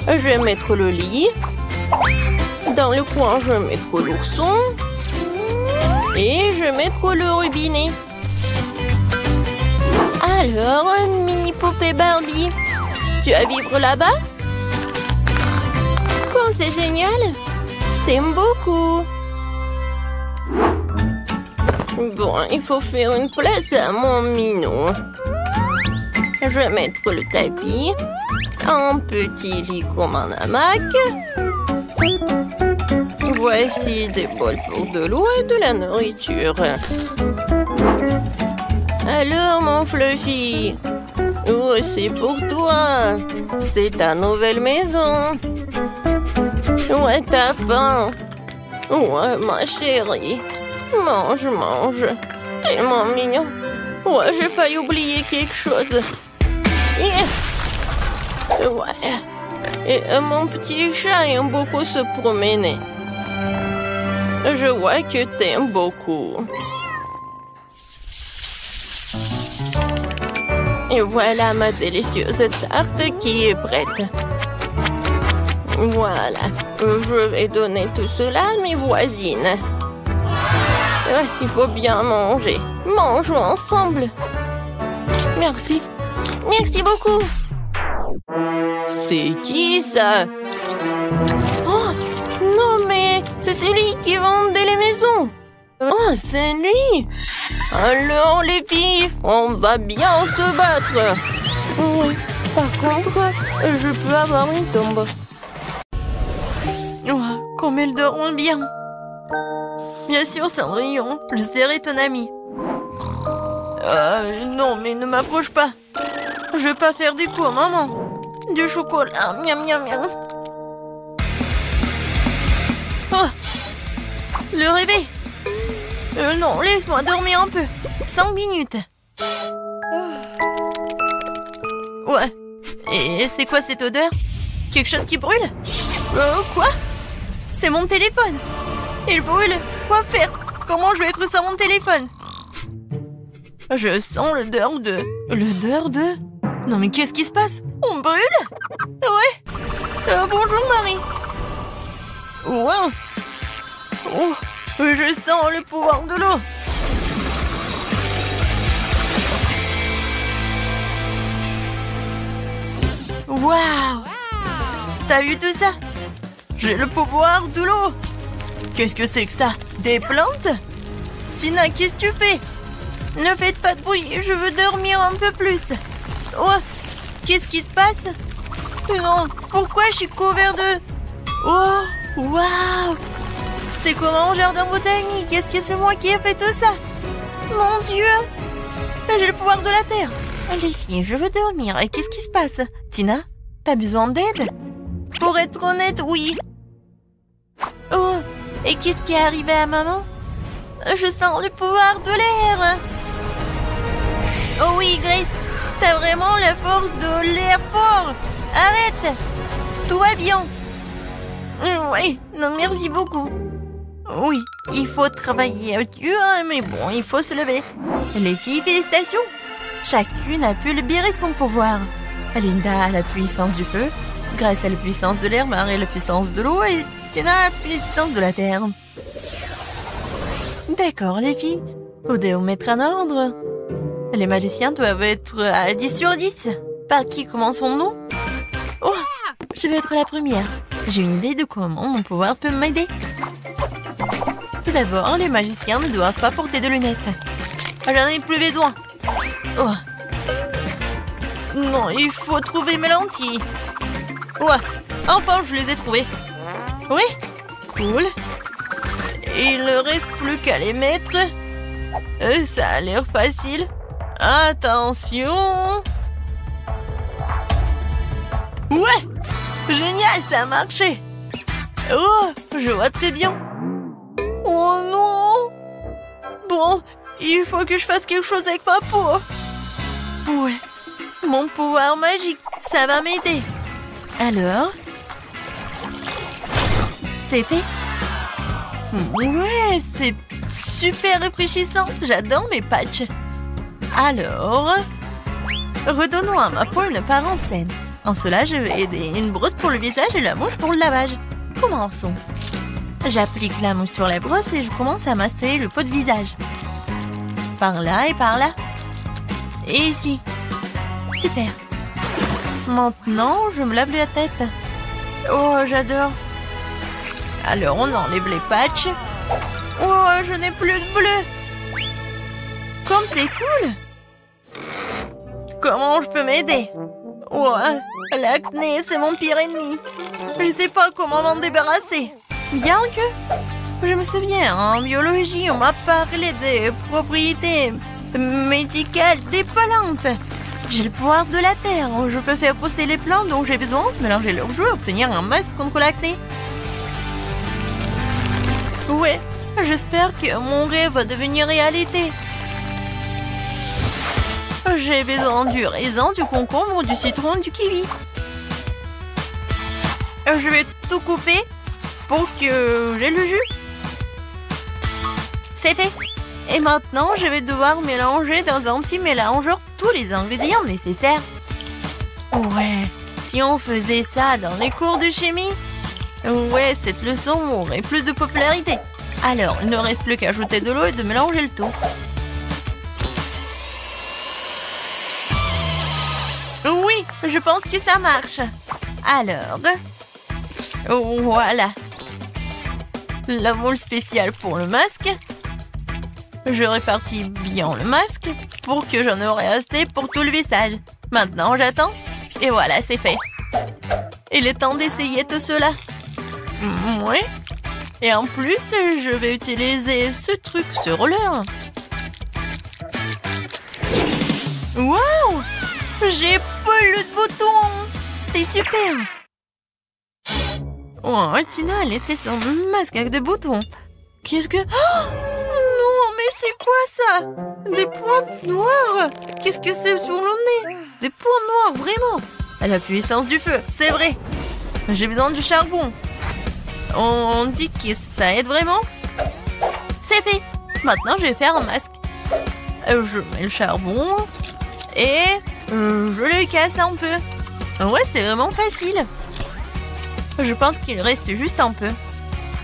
Je vais mettre le lit. Dans le coin, je vais mettre l'ourson. Et je vais mettre le robinet. Alors, une mini poupée Barbie. Tu vas vivre là-bas? Quoi, c'est génial! T'aimes beaucoup! Bon, il faut faire une place à mon minou. Je vais mettre le tapis. Un petit lit comme un hamac. Voici des bols pour de l'eau et de la nourriture. Alors, mon Fluffy? Oh, c'est pour toi. C'est ta nouvelle maison. Ouais, t'as faim. Ouais, ma chérie. Mange, mange. Tellement mignon. Ouais, j'ai failli oublier quelque chose. Ouais. Et mon petit chat aime beaucoup se promener. Je vois que t'aimes beaucoup. Et voilà ma délicieuse tarte qui est prête. Voilà. Je vais donner tout cela à mes voisines. Il faut bien manger. Mangeons ensemble. Merci. Merci beaucoup. C'est qui ça? Oh, non mais c'est celui qui vendait les maisons. Oh, c'est lui. Alors les filles, on va bien se battre. Oui, par contre, je peux avoir une tombe. Oh, comme elles dorment bien. Bien sûr, Cendrillon, je serai ton ami. Non, mais ne m'approche pas. Je veux pas faire des coups à maman. Du chocolat, miam miam miam. Oh, le réveil. Non, laisse-moi dormir un peu. 5 minutes. Ouais. Et c'est quoi cette odeur? Quelque chose qui brûle? Quoi? C'est mon téléphone. Il brûle. Quoi faire? Comment je vais être sans mon téléphone? Je sens l'odeur de... L'odeur de... Non mais qu'est-ce qui se passe? On brûle? Ouais. Bonjour Marie. Wow. Oh, je sens le pouvoir de l'eau. Waouh! T'as vu tout ça? J'ai le pouvoir de l'eau. Qu'est-ce que c'est que ça? Des plantes? Tina, qu'est-ce que tu fais? Ne faites pas de bruit, je veux dormir un peu plus. Oh, qu'est-ce qui se passe? Non, pourquoi je suis couvert de... Oh, waouh! C'est comme un jardin botanique. Est-ce que c'est moi qui ai fait tout ça? Mon Dieu! J'ai le pouvoir de la terre. Les filles, je veux dormir. Et qu'est-ce qui se passe? Tina, t'as besoin d'aide? Pour être honnête, oui. Oh, et qu'est-ce qui est arrivé à maman? Je sens le pouvoir de l'air. Oh oui, Grace, t'as vraiment la force de l'air fort. Arrête. Tout va bien. Oui, non, merci beaucoup. Oui, il faut travailler dur, mais bon, il faut se lever. Les filles, félicitations. Chacune a pu libérer son pouvoir. Linda a la puissance du feu, Grace a la puissance de l'air, Marie a la puissance de l'eau et Tina a la puissance de la terre. D'accord, les filles. Faut vous mettre en ordre. Les magiciens doivent être à 10 sur 10. Par qui commençons-nous? Oh, je vais être la première. J'ai une idée de comment mon pouvoir peut m'aider. Tout d'abord, les magiciens ne doivent pas porter de lunettes. J'en ai plus besoin. Oh. Non, il faut trouver mes lentilles. Ouais, enfin, je les ai trouvées. Oui, cool. Il ne reste plus qu'à les mettre. Ça a l'air facile. Attention. Ouais, génial, ça a marché. Oh, je vois très bien. Oh non. Bon, il faut que je fasse quelque chose avec ma peau. Ouais, mon pouvoir magique, ça va m'aider. Alors, c'est fait. Ouais, c'est super rafraîchissant. J'adore mes patchs. Alors, redonnons à ma peau une apparence saine. En cela, je vais aider une brosse pour le visage et la mousse pour le lavage. Commençons. J'applique la mousse sur la brosse et je commence à masser le pot de visage. Par là et par là. Et ici. Super. Maintenant, je me lave la tête. Oh, j'adore. Alors, on enlève les patchs. Oh, je n'ai plus de bleu. Comme c'est cool. Comment je peux m'aider? Oh, l'acné, c'est mon pire ennemi. Je ne sais pas comment m'en débarrasser. Bien que, je me souviens, en biologie, on m'a parlé des propriétés médicales des plantes. J'ai le pouvoir de la terre. Je peux faire pousser les plantes dont j'ai besoin, mélanger leurs jus et obtenir un masque contre l'acné. Ouais, j'espère que mon rêve va devenir réalité. J'ai besoin du raisin, du concombre, du citron, du kiwi. Je vais tout couper pour que j'ai le jus. C'est fait. Et maintenant, je vais devoir mélanger dans un petit mélangeur tous les ingrédients nécessaires. Ouais, si on faisait ça dans les cours de chimie, ouais, cette leçon aurait plus de popularité. Alors, il ne reste plus qu'à ajouter de l'eau et de mélanger le tout. Oui, je pense que ça marche. Alors, voilà. La moule spéciale pour le masque. Je répartis bien le masque pour que j'en aurai assez pour tout le visage. Maintenant, j'attends. Et voilà, c'est fait. Il est temps d'essayer tout cela. Oui. Et en plus, je vais utiliser ce truc, ce roller. Wow! J'ai plus de boutons! C'est super! Oh, Tina a laissé son masque avec des boutons. Qu'est-ce que... Oh non, mais c'est quoi ça? Des pointes noires? Qu'est-ce que c'est sur le nez? Des points noirs, vraiment? À la puissance du feu, c'est vrai. J'ai besoin du charbon. On dit que ça aide vraiment? C'est fait. Maintenant, je vais faire un masque. Je mets le charbon et je le casse un peu. Ouais, c'est vraiment facile. Je pense qu'il reste juste un peu.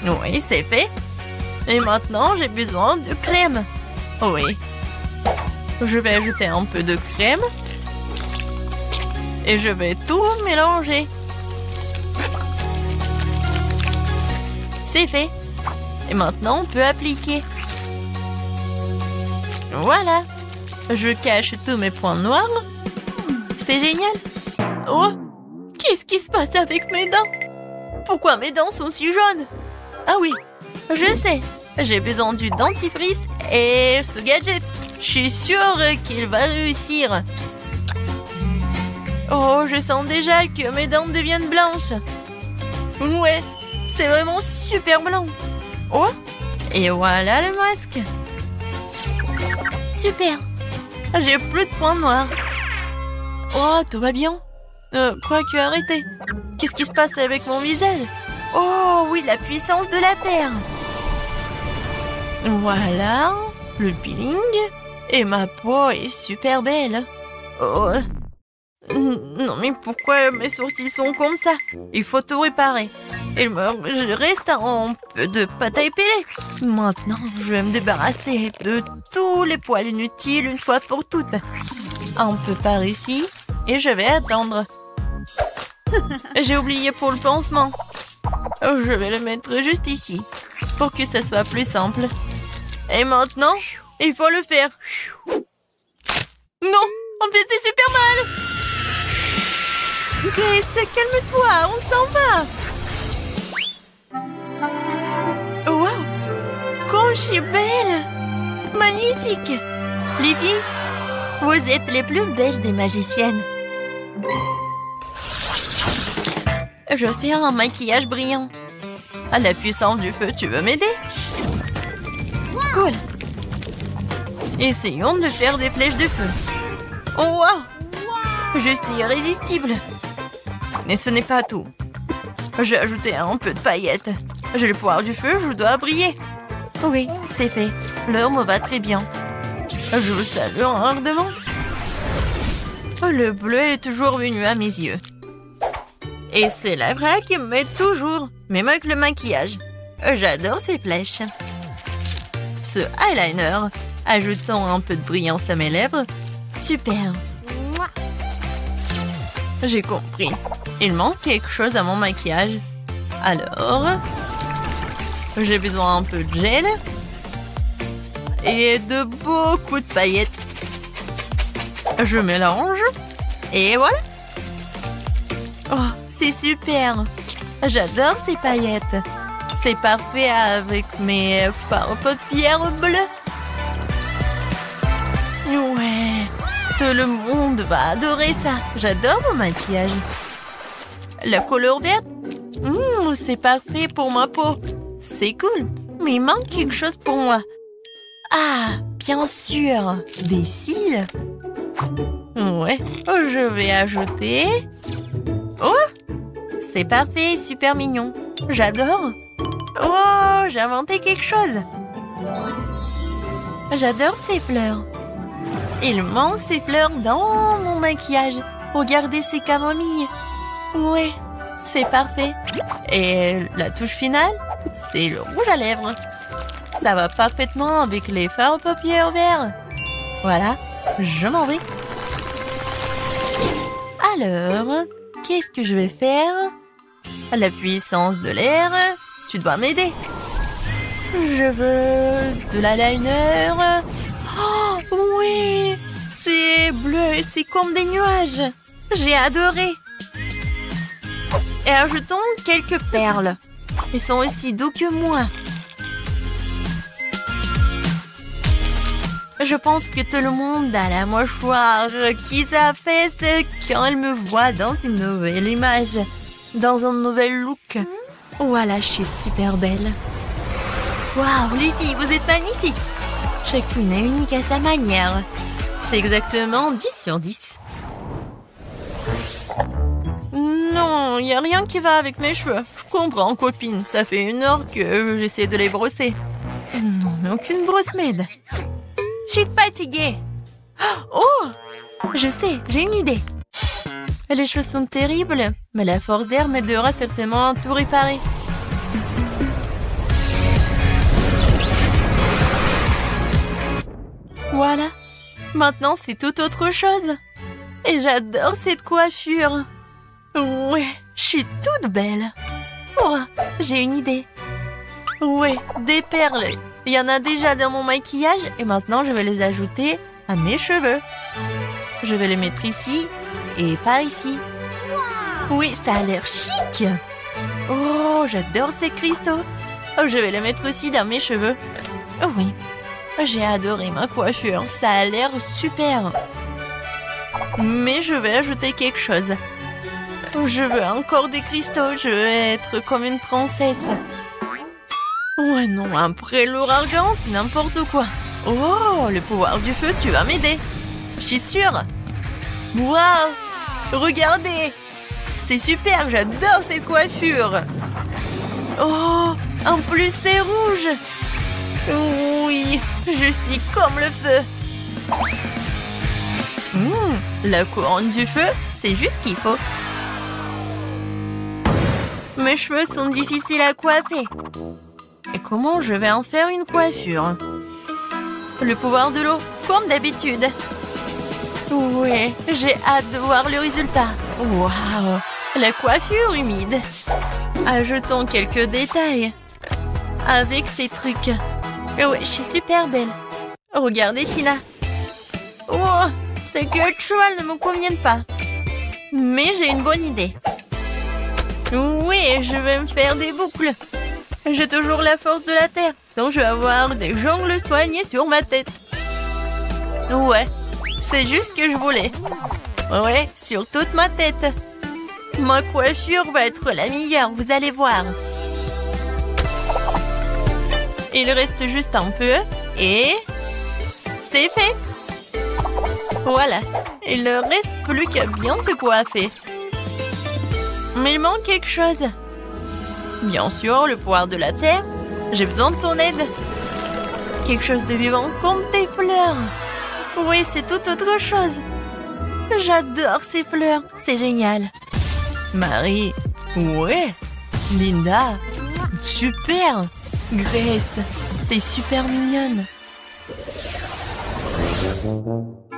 Oui, c'est fait. Et maintenant, j'ai besoin de crème. Oui. Je vais ajouter un peu de crème. Et je vais tout mélanger. C'est fait. Et maintenant, on peut appliquer. Voilà. Je cache tous mes points noirs. C'est génial. Oh, qu'est-ce qui se passe avec mes dents? Pourquoi mes dents sont si jaunes? Ah oui, je sais. J'ai besoin du dentifrice et ce gadget. Je suis sûre qu'il va réussir. Oh, je sens déjà que mes dents deviennent blanches. Ouais, c'est vraiment super blanc. Oh, et voilà le masque. Super. J'ai plus de points noirs. Oh, tout va bien. Quoique, arrêtez. Qu'est-ce qui se passe avec mon visage? Oh, oui, la puissance de la Terre. Voilà, le peeling. Et ma peau est super belle. Oh. Non, mais pourquoi mes sourcils sont comme ça? Il faut tout réparer. Je reste un peu de pâte à épiler. Maintenant, je vais me débarrasser de tous les poils inutiles une fois pour toutes. Un peu par ici. Et je vais attendre. J'ai oublié pour le pansement. Je vais le mettre juste ici. Pour que ça soit plus simple. Et maintenant, il faut le faire. Non, en fait, c'est super mal. Grace, calme-toi, on s'en va. Wow, comme je suis belle. Magnifique. Les filles, vous êtes les plus belles des magiciennes. Je vais faire un maquillage brillant. À la puissance du feu, tu veux m'aider? Cool. Essayons de faire des flèches de feu. Oh, wow! Je suis irrésistible. Mais ce n'est pas tout. J'ai ajouté un peu de paillettes. J'ai le pouvoir du feu, je dois briller. Oui, c'est fait. L'heure me va très bien. Je vous salue ardemment. Le bleu est toujours venu à mes yeux. Et c'est la vraie qui me met toujours, même avec le maquillage. J'adore ces flèches. Ce eyeliner, ajoutons un peu de brillance à mes lèvres. Super. J'ai compris. Il manque quelque chose à mon maquillage. Alors, j'ai besoin un peu de gel et de beaucoup de paillettes. Je mélange et voilà. Oh, c'est super. J'adore ces paillettes. C'est parfait avec mes paupières bleues. Ouais, tout le monde va adorer ça. J'adore mon maquillage. La couleur verte, c'est parfait pour ma peau. C'est cool, mais il manque quelque chose pour moi. Ah, bien sûr, des cils. Ouais, je vais ajouter... Oh, c'est parfait, super mignon. J'adore. Oh, j'ai inventé quelque chose. J'adore ces fleurs. Il manque ces fleurs dans mon maquillage. Regardez ces camomilles. Ouais, c'est parfait. Et la touche finale, c'est le rouge à lèvres. Ça va parfaitement avec les fards paupières verts. Voilà, je m'en vais. Alors, qu'est-ce que je vais faire? La puissance de l'air, tu dois m'aider. Je veux de l'eyeliner. Oh, oui! C'est bleu, c'est comme des nuages. J'ai adoré. Et ajoutons quelques perles. Ils sont aussi doux que moi. Je pense que tout le monde a la mâchoire qui s'affaisse quand elle me voit dans une nouvelle image, dans un nouvel look. Voilà, je suis super belle. Waouh, les filles, vous êtes magnifiques. Chacune est unique à sa manière. C'est exactement 10 sur 10. Non, il n'y a rien qui va avec mes cheveux. Je comprends, copine. Ça fait 1 heure que j'essaie de les brosser. Non, mais aucune brosse m'aide. Je suis fatiguée. Oh! Je sais, j'ai une idée. Les cheveux sont terribles, mais la force d'air m'aidera certainement à tout réparer. Voilà. Maintenant, c'est tout autre chose. Et j'adore cette coiffure. Ouais, je suis toute belle. Oh, j'ai une idée. Ouais, des perles. Il y en a déjà dans mon maquillage et maintenant je vais les ajouter à mes cheveux. Je vais les mettre ici et par ici. Oui, ça a l'air chic. Oh, j'adore ces cristaux. Oh, je vais les mettre aussi dans mes cheveux. Oh oui, j'ai adoré ma coiffure. Ça a l'air super. Mais je vais ajouter quelque chose. Je veux encore des cristaux. Je veux être comme une princesse. Ouais, non, après l'ouragan, c'est n'importe quoi. Oh, le pouvoir du feu, tu vas m'aider. Je suis sûre. Waouh, regardez. C'est super, j'adore cette coiffure. Oh, en plus, c'est rouge. Oui, je suis comme le feu. La couronne du feu, c'est juste ce qu'il faut. Mes cheveux sont difficiles à coiffer. Et comment je vais en faire une coiffure? Le pouvoir de l'eau, comme d'habitude. Oui, j'ai hâte de voir le résultat. Waouh, la coiffure humide. Ajoutons quelques détails. Avec ces trucs. Oui, je suis super belle. Regardez, Tina. Oh, ces queues de cheval ne me conviennent pas. Mais j'ai une bonne idée. Oui, je vais me faire des boucles. J'ai toujours la force de la terre, donc je vais avoir des jongles soignés sur ma tête. Ouais, c'est juste ce que je voulais. Ouais, sur toute ma tête. Ma coiffure va être la meilleure, vous allez voir. Il reste juste un peu et c'est fait. Voilà, il ne reste plus qu'à bien te coiffer. Mais il manque quelque chose. Bien sûr, le pouvoir de la terre. J'ai besoin de ton aide. Quelque chose de vivant comme des fleurs. Oui, c'est tout autre chose. J'adore ces fleurs. C'est génial. Marie. Ouais. Linda. Super. Grace. T'es super mignonne.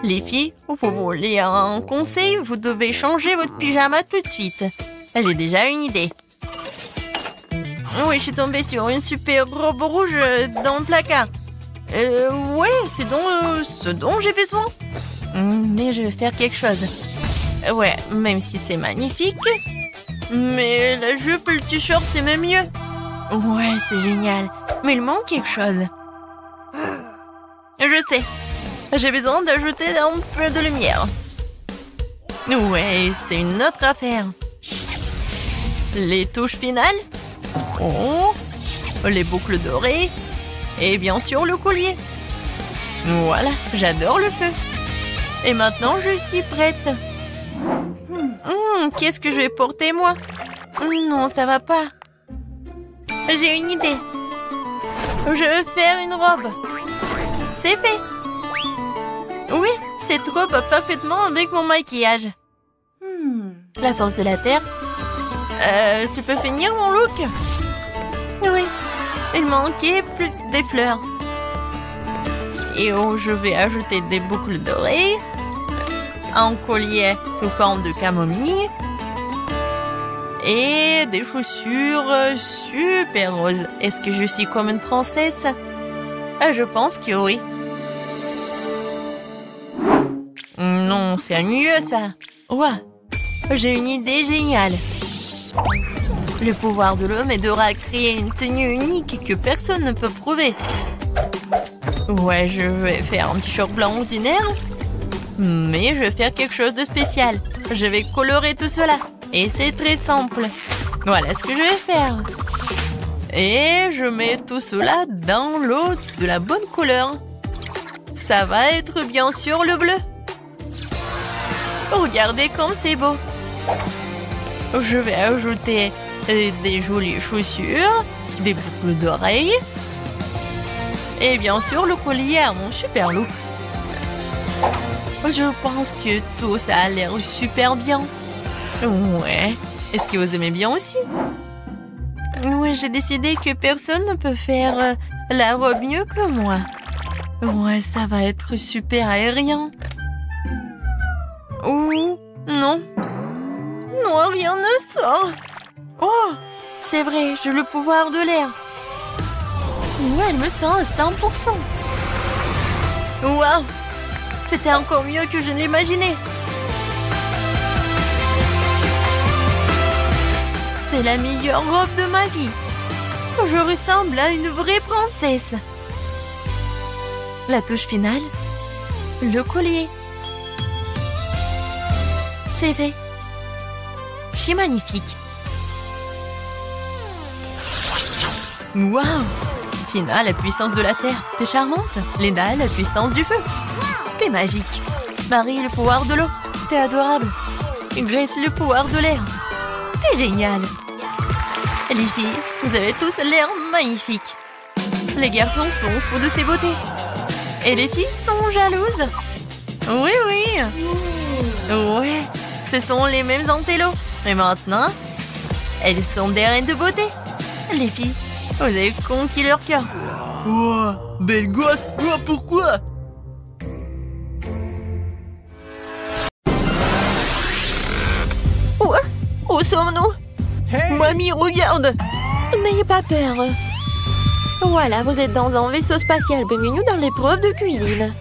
Les filles, vous voulez un conseil? Vous devez changer votre pyjama tout de suite. J'ai déjà une idée. Oui, je suis tombée sur une super robe rouge dans le placard. Ouais, c'est ce dont j'ai besoin. Mais je vais faire quelque chose. Ouais, même si c'est magnifique. Mais la jupe, le t-shirt, c'est même mieux. Ouais, c'est génial. Mais il manque quelque chose. Je sais. J'ai besoin d'ajouter un peu de lumière. Ouais, c'est une autre affaire. Les touches finales. Oh, les boucles dorées. Et bien sûr le collier. Voilà, j'adore le feu. Et maintenant, je suis prête. Qu'est-ce que je vais porter, moi? Non, ça va pas. J'ai une idée. Je vais faire une robe. C'est fait. Oui, cette robe va parfaitement avec mon maquillage. La force de la terre. Tu peux finir mon look? Oui, il manquait plus des fleurs. Et je vais ajouter des boucles d'oreilles. Un collier sous forme de camomille. Et des chaussures super roses. Est-ce que je suis comme une princesse? Je pense que oui. Non, c'est mieux ça. Ouah, j'ai une idée géniale. Le pouvoir de l'eau m'aidera à créer une tenue unique que personne ne peut prouver. Ouais, je vais faire un petit short blanc ordinaire. Mais je vais faire quelque chose de spécial. Je vais colorer tout cela. Et c'est très simple. Voilà ce que je vais faire. Et je mets tout cela dans l'eau de la bonne couleur. Ça va être bien sûr le bleu. Regardez comme c'est beau. Je vais ajouter des jolies chaussures, des boucles d'oreilles. Et bien sûr le collier à mon super look. Je pense que tout ça a l'air super bien. Ouais. Est-ce que vous aimez bien aussi? Oui, j'ai décidé que personne ne peut faire la robe mieux que moi. Ouais, ça va être super aérien. Ouh, non. Non, rien ne sort. Oh, c'est vrai, j'ai le pouvoir de l'air. Ouais, elle me sent à 100%. Waouh, c'était encore mieux que je ne l'imaginais. C'est la meilleure robe de ma vie. Je ressemble à une vraie princesse. La touche finale, le collier. C'est fait. C'est magnifique. Waouh! Tina, la puissance de la terre. T'es charmante. Lena, la puissance du feu. T'es magique. Marie, le pouvoir de l'eau. T'es adorable. Grace, le pouvoir de l'air. T'es génial. Les filles, vous avez tous l'air magnifiques. Les garçons sont fous de ces beautés. Et les filles sont jalouses. Oui, oui. Ouais, ce sont les mêmes antélos. Et maintenant, elles sont des reines de beauté. Les filles, vous avez conquis leur cœur. Oh, belle gosse. Oh, pourquoi? Où sommes-nous? Hey. Mamie, regarde! N'ayez pas peur. Voilà, vous êtes dans un vaisseau spatial. Bienvenue dans l'épreuve de cuisine.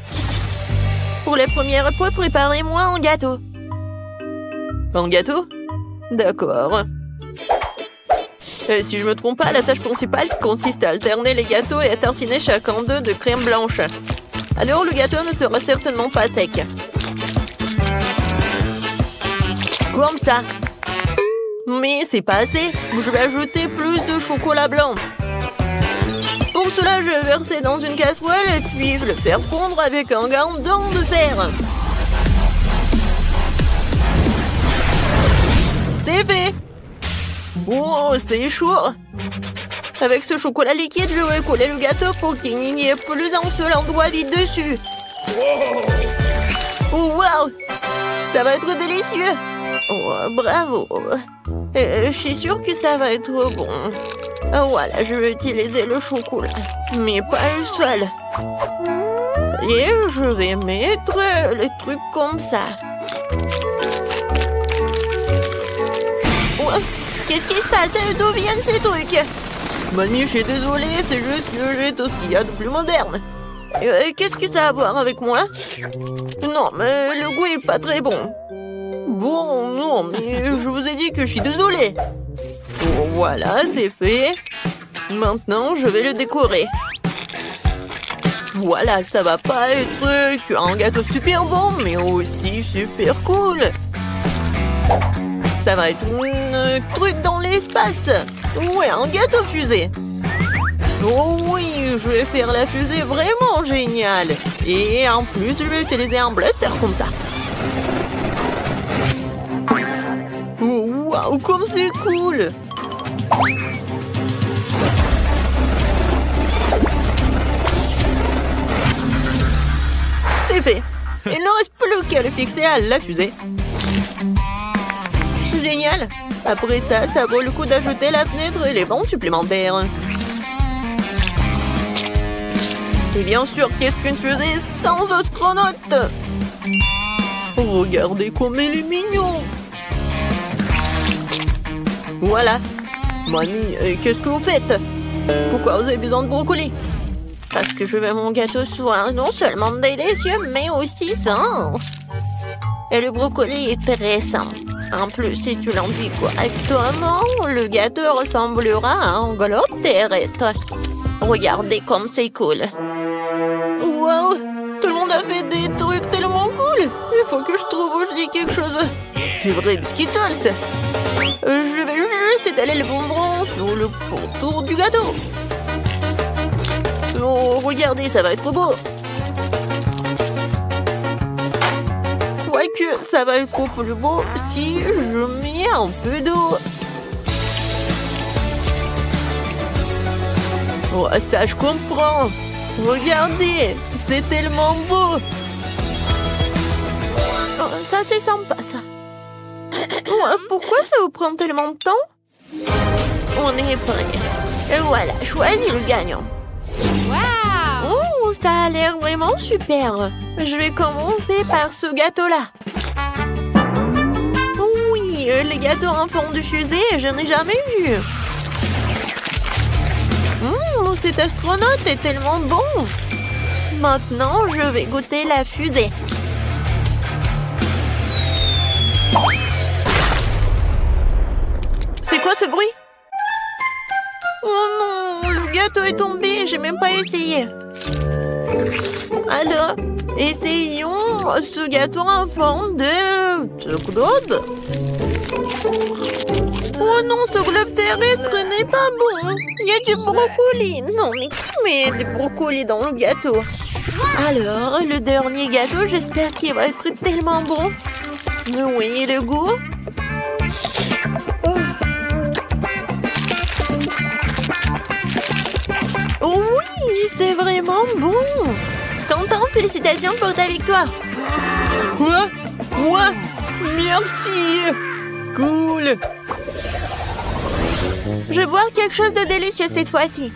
Pour les premières épreuves, préparez-moi un gâteau. Un gâteau? D'accord. Si je me trompe pas, la tâche principale consiste à alterner les gâteaux et à tartiner chacun d'eux de crème blanche. Alors le gâteau ne sera certainement pas sec. Comme ça. Mais c'est pas assez. Je vais ajouter plus de chocolat blanc. Pour cela, je vais verser dans une casserole et puis le faire fondre avec un gandon de fer. C'est fait. Oh, c'est chaud. Avec ce chocolat liquide, je vais coller le gâteau pour qu'il n'y ait plus un seul endroit vide dessus. Oh, wow. Ça va être délicieux. Oh, bravo. Je suis sûre que ça va être bon. Voilà, je vais utiliser le chocolat, mais pas le seul. Et je vais mettre les trucs comme ça. Oh, qu'est-ce qui se passe? D'où viennent ces trucs? Mamie, je suis désolée, c'est juste que j'ai tout ce qu'il y a de plus moderne. Qu'est-ce que ça a à voir avec moi? Non, mais le goût est pas très bon. Bon, non, mais je vous ai dit que je suis désolée. Oh, voilà, c'est fait. Maintenant, je vais le décorer. Voilà, ça va pas être qu'un gâteau super bon, mais aussi super cool. Ça va être un truc dans l'espace. Ouais, un gâteau fusée. Oh oui, je vais faire la fusée vraiment géniale. Et en plus, je vais utiliser un blaster comme ça. Oh, waouh, comme c'est cool! C'est fait. Il ne reste plus qu'à le fixer à la fusée. Génial! Après ça, ça vaut le coup d'ajouter la fenêtre et les bancs supplémentaires. Et bien sûr, qu'est-ce qu'une fusée sans astronaute? Regardez comme il est mignon. Voilà. Mamie, qu'est-ce que vous faites? Pourquoi vous avez besoin de brocoli? Parce que je veux mon gâteau soit non seulement délicieux, mais aussi sain. Et le brocoli est très sain. En plus, si tu l'enduis correctement, le gâteau ressemblera à un globe terrestre. Regardez comme c'est cool. Wow! Tout le monde a fait des trucs tellement cool. Il faut que je trouve aussi quelque chose. C'est vrai, des Skittles. Je vais juste étaler le bonbon sur le contour du gâteau. Oh, regardez, ça va être beau. Quoique, ça va être beaucoup plus beau si je mets un peu d'eau. Oh, ça, je comprends. Regardez, c'est tellement beau. Oh, ça, c'est sympa, ça. Pourquoi ça vous prend tellement de temps? On est prêt. Et voilà, choisis le gagnant. Wow! Oh, ça a l'air vraiment super. Je vais commencer par ce gâteau-là. Oui, les gâteaux en forme de fusée, je n'ai jamais vu. Cet astronaute est tellement bon. Maintenant, je vais goûter la fusée. C'est quoi ce bruit? Oh non, le gâteau est tombé, j'ai même pas essayé. Alors, essayons ce gâteau en forme de globe. Oh non, ce globe terrestre n'est pas bon. Il y a du brocoli. Non, mais qui met du brocoli dans le gâteau? Alors, le dernier gâteau, j'espère qu'il va être tellement bon. Oui, le goût. Oh oui, c'est vraiment bon. Quentin, félicitations pour ta victoire. Quoi? Moi? Merci. Cool. Je vais boire quelque chose de délicieux cette fois-ci.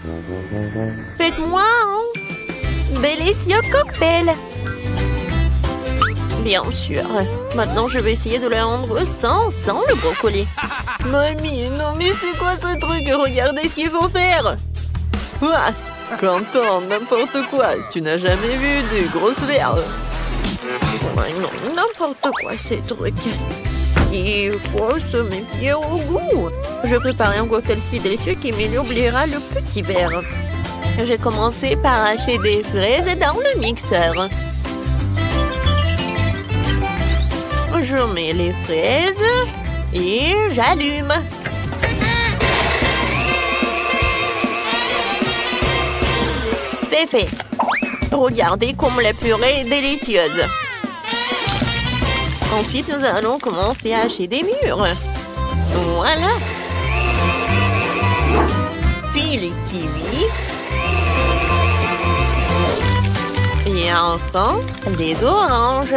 Faites-moi un délicieux cocktail. Bien sûr. Maintenant, je vais essayer de le rendre sans le brocoli. Mamie, non mais c'est quoi ce truc? Regardez ce qu'il faut faire. Ah, Quentin, n'importe quoi. Tu n'as jamais vu de grosses verres. Non, n'importe quoi ces trucs. Il faut se méfier au goût. Je vais préparer un cocktail si délicieux qui m'oubliera le petit verre. J'ai commencé par hacher des fraises dans le mixeur. Je mets les fraises et j'allume. C'est fait. Regardez comme la purée est délicieuse. Ensuite, nous allons commencer à hacher des mûres. Voilà. Puis les kiwis. Et enfin, les oranges.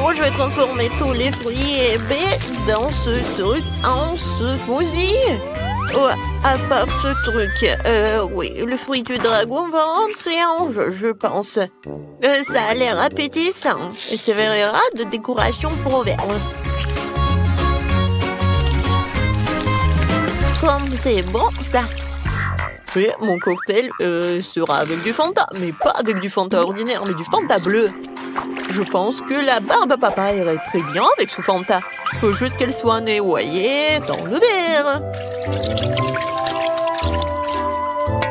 Moi, je vais transformer tous les fruits et baies dans ce truc en smoothie. Oh, à part ce truc, oui, le fruit du dragon va rentrer en jeu, je pense. Ça a l'air appétissant et servira de décoration pour verre. Comme c'est bon, ça. Oui, mon cocktail sera avec du Fanta, mais pas avec du Fanta ordinaire, mais du Fanta bleu. Je pense que la barbe à papa irait très bien avec ce Fanta. Faut juste qu'elle soit noyée dans le verre.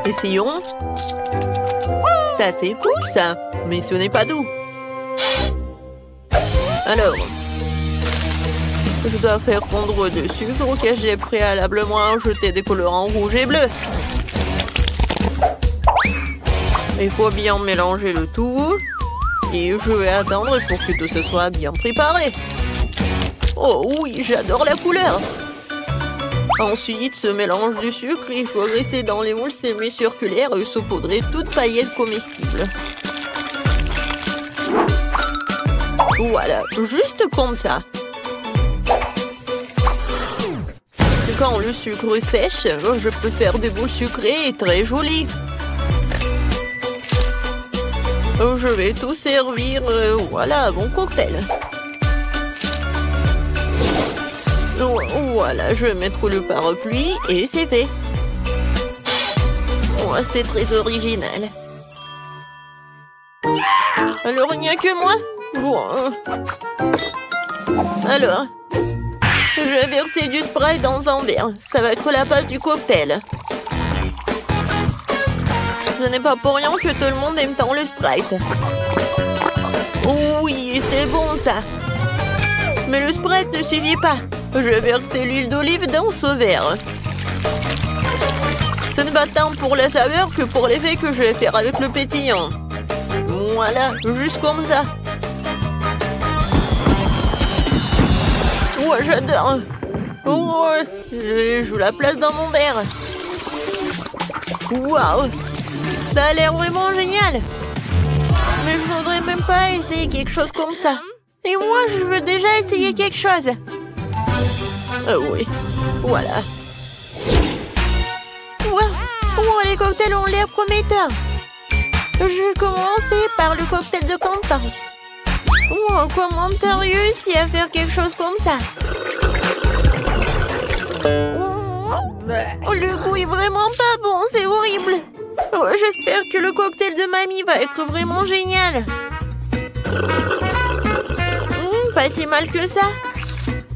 Essayons. Ça, c'est cool, ça. Mais ce n'est pas doux. Alors, je dois faire fondre du sucre auquel j'ai préalablement ajouté des colorants rouges et bleus. Il faut bien mélanger le tout. Et je vais attendre pour que tout ce soit bien préparé. Oh oui, j'adore la couleur. Ensuite, ce mélange du sucre, il faut glisser dans les moules semi-circulaires et saupoudrer toute paillette comestible. Voilà, juste comme ça. Quand le sucre sèche, je peux faire des boules sucrées et très jolies. Je vais tout servir. Voilà, bon cocktail. Voilà, je vais mettre le parapluie et c'est fait. Oh, c'est très original. Alors, il n'y a que moi? Bon. Alors, je vais verser du Sprite dans un verre. Ça va être la base du cocktail. Ce n'est pas pour rien que tout le monde aime tant le Sprite. Oui, c'est bon ça. Mais le Sprite ne suffit pas. Je vais verser l'huile d'olive dans ce verre. Ce n'est pas tant pour la saveur que pour l'effet que je vais faire avec le pétillant. Voilà, juste comme ça. Ouais, j'adore. Ouais, je joue la place dans mon verre. Waouh, ça a l'air vraiment génial. Mais je voudrais même pas essayer quelque chose comme ça. Et moi, je veux déjà essayer quelque chose. Oui, voilà. Wow, les cocktails ont l'air prometteurs. Je vais commencer par le cocktail de Quentin. Wow, comment t'as réussi à faire quelque chose comme ça? Oh, le goût est vraiment pas bon, c'est horrible. Oh, j'espère que le cocktail de mamie va être vraiment génial. Pas si mal que ça.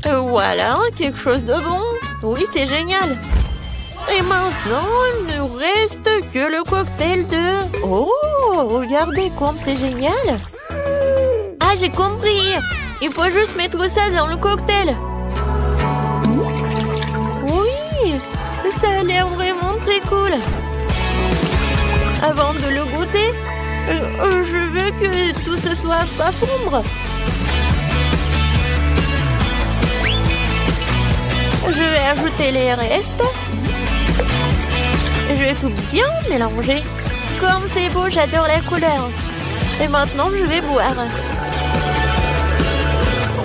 Voilà, quelque chose de bon. Oui, c'est génial. Et maintenant, il ne reste que le cocktail de... Oh, regardez comme c'est génial. Ah, j'ai compris. Il faut juste mettre ça dans le cocktail. Oui, ça a l'air vraiment très cool. Avant de le goûter, je veux que tout ce soit pas sombre. Je vais ajouter les restes. Je vais tout bien mélanger. Comme c'est beau, j'adore la couleur. Et maintenant, je vais boire.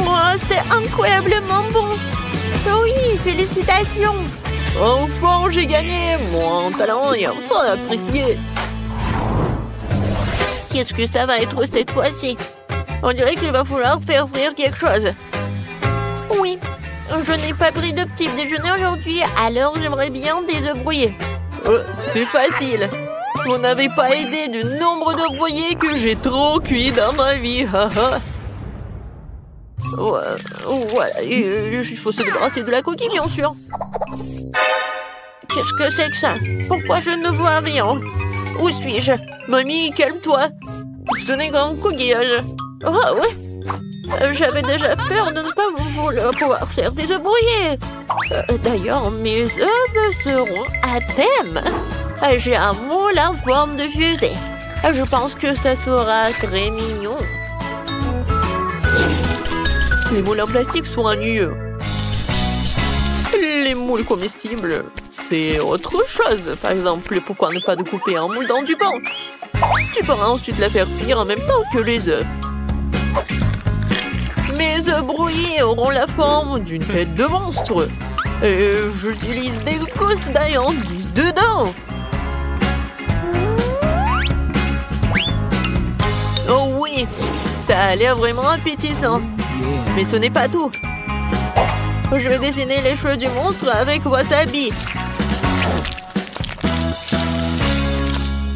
Oh, c'est incroyablement bon. Oui, félicitations. Enfin, j'ai gagné. Mon talent est enfin apprécié. Qu'est-ce que ça va être cette fois-ci? On dirait qu'il va falloir faire frire quelque chose. Oui, je n'ai pas pris de petit déjeuner aujourd'hui, alors j'aimerais bien des œufs brouillés. C'est facile. Vous n'avez pas aidé du nombre d'œufs brouillés que j'ai trop cuit dans ma vie. Voilà, il faut se débarrasser de la coquille, bien sûr. Qu'est-ce que c'est que ça? Pourquoi je ne vois rien? Où suis-je? Mamie, calme-toi. Ce n'est qu'un coquillage. Oh, ouais. J'avais déjà peur de ne pas pouvoir faire des œufs brouillés. D'ailleurs, mes œufs seront à thème. J'ai un moule en forme de fusée. Je pense que ça sera très mignon. Les moules en plastique sont ennuyeux. Les moules comestibles, c'est autre chose. Par exemple, pourquoi ne pas couper un moule dans du pain? Tu pourras ensuite la faire cuire en même temps que les œufs. Mes œufs brouillés auront la forme d'une tête de monstre. Et j'utilise des gousses d'ail en guise de dents. Oh oui, ça a l'air vraiment appétissant. Mais ce n'est pas tout. Je vais dessiner les cheveux du monstre avec wasabi.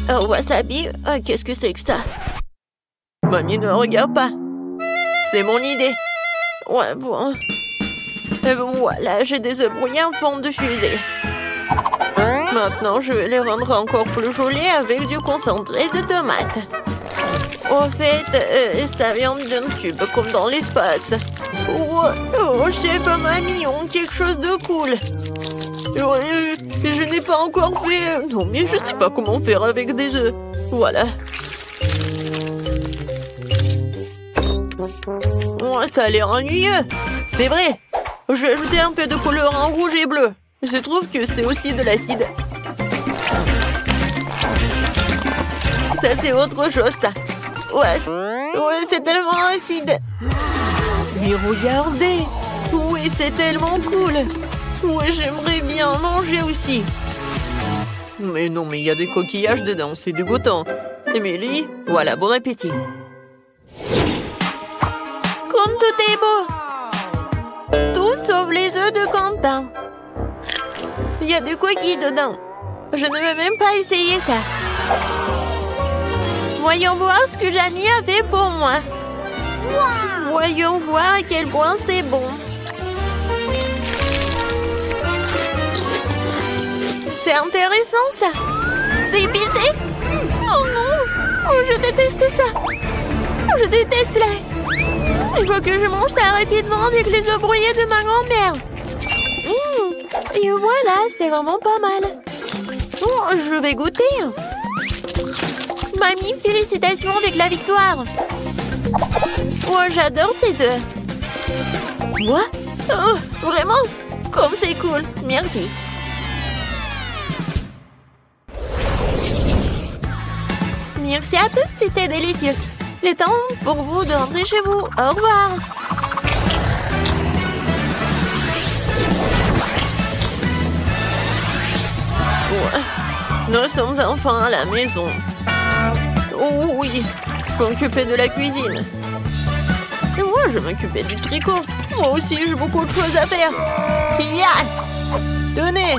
Wasabi, qu'est-ce que c'est que ça? Mamie, ne regarde pas. C'est mon idée. Ouais, bon. Voilà, j'ai des œufs brouillés en forme de fusée. Maintenant, je vais les rendre encore plus jolis avec du concentré de tomate. Au fait, ça vient d'un tube, comme dans l'espace. Oh, chef, mamie, ont quelque chose de cool. Je n'ai pas encore fait... Non, mais je ne sais pas comment faire avec des œufs. Voilà. Oh, ça a l'air ennuyeux. C'est vrai. Je vais ajouter un peu de couleur en rouge et bleu. Je trouve que c'est aussi de l'acide. Ça, c'est autre chose, ça. Ouais, c'est tellement acide. Mais regardez. Oui, c'est tellement cool. Oui, j'aimerais bien manger aussi. Mais non, mais il y a des coquillages dedans, c'est dégoûtant. Émilie, voilà, bon appétit. Comme tout est beau. Tout sauf les œufs de Quentin. Il y a du cookies dedans. Je ne veux même pas essayer ça. Voyons voir ce que Jamie a fait pour moi. Voyons voir à quel point c'est bon. C'est intéressant ça. C'est épicé. Oh non. Oh, je déteste ça. Oh, je déteste la... Il faut que je mange ça rapidement avec les œufs brouillés de ma grand-mère. Et voilà, c'est vraiment pas mal. Oh, je vais goûter. Mamie, félicitations avec la victoire. Oh, j'adore ces œufs. Moi? Oh, vraiment? Comme c'est cool. Merci. Merci à tous, c'était délicieux. Il est temps pour vous de rentrer chez vous. Au revoir. Ouais. Nous sommes enfin à la maison. Oh oui, je m'occuper de la cuisine. Et moi, je m'occupais du tricot. Moi aussi, j'ai beaucoup de choses à faire. Ya! Tenez,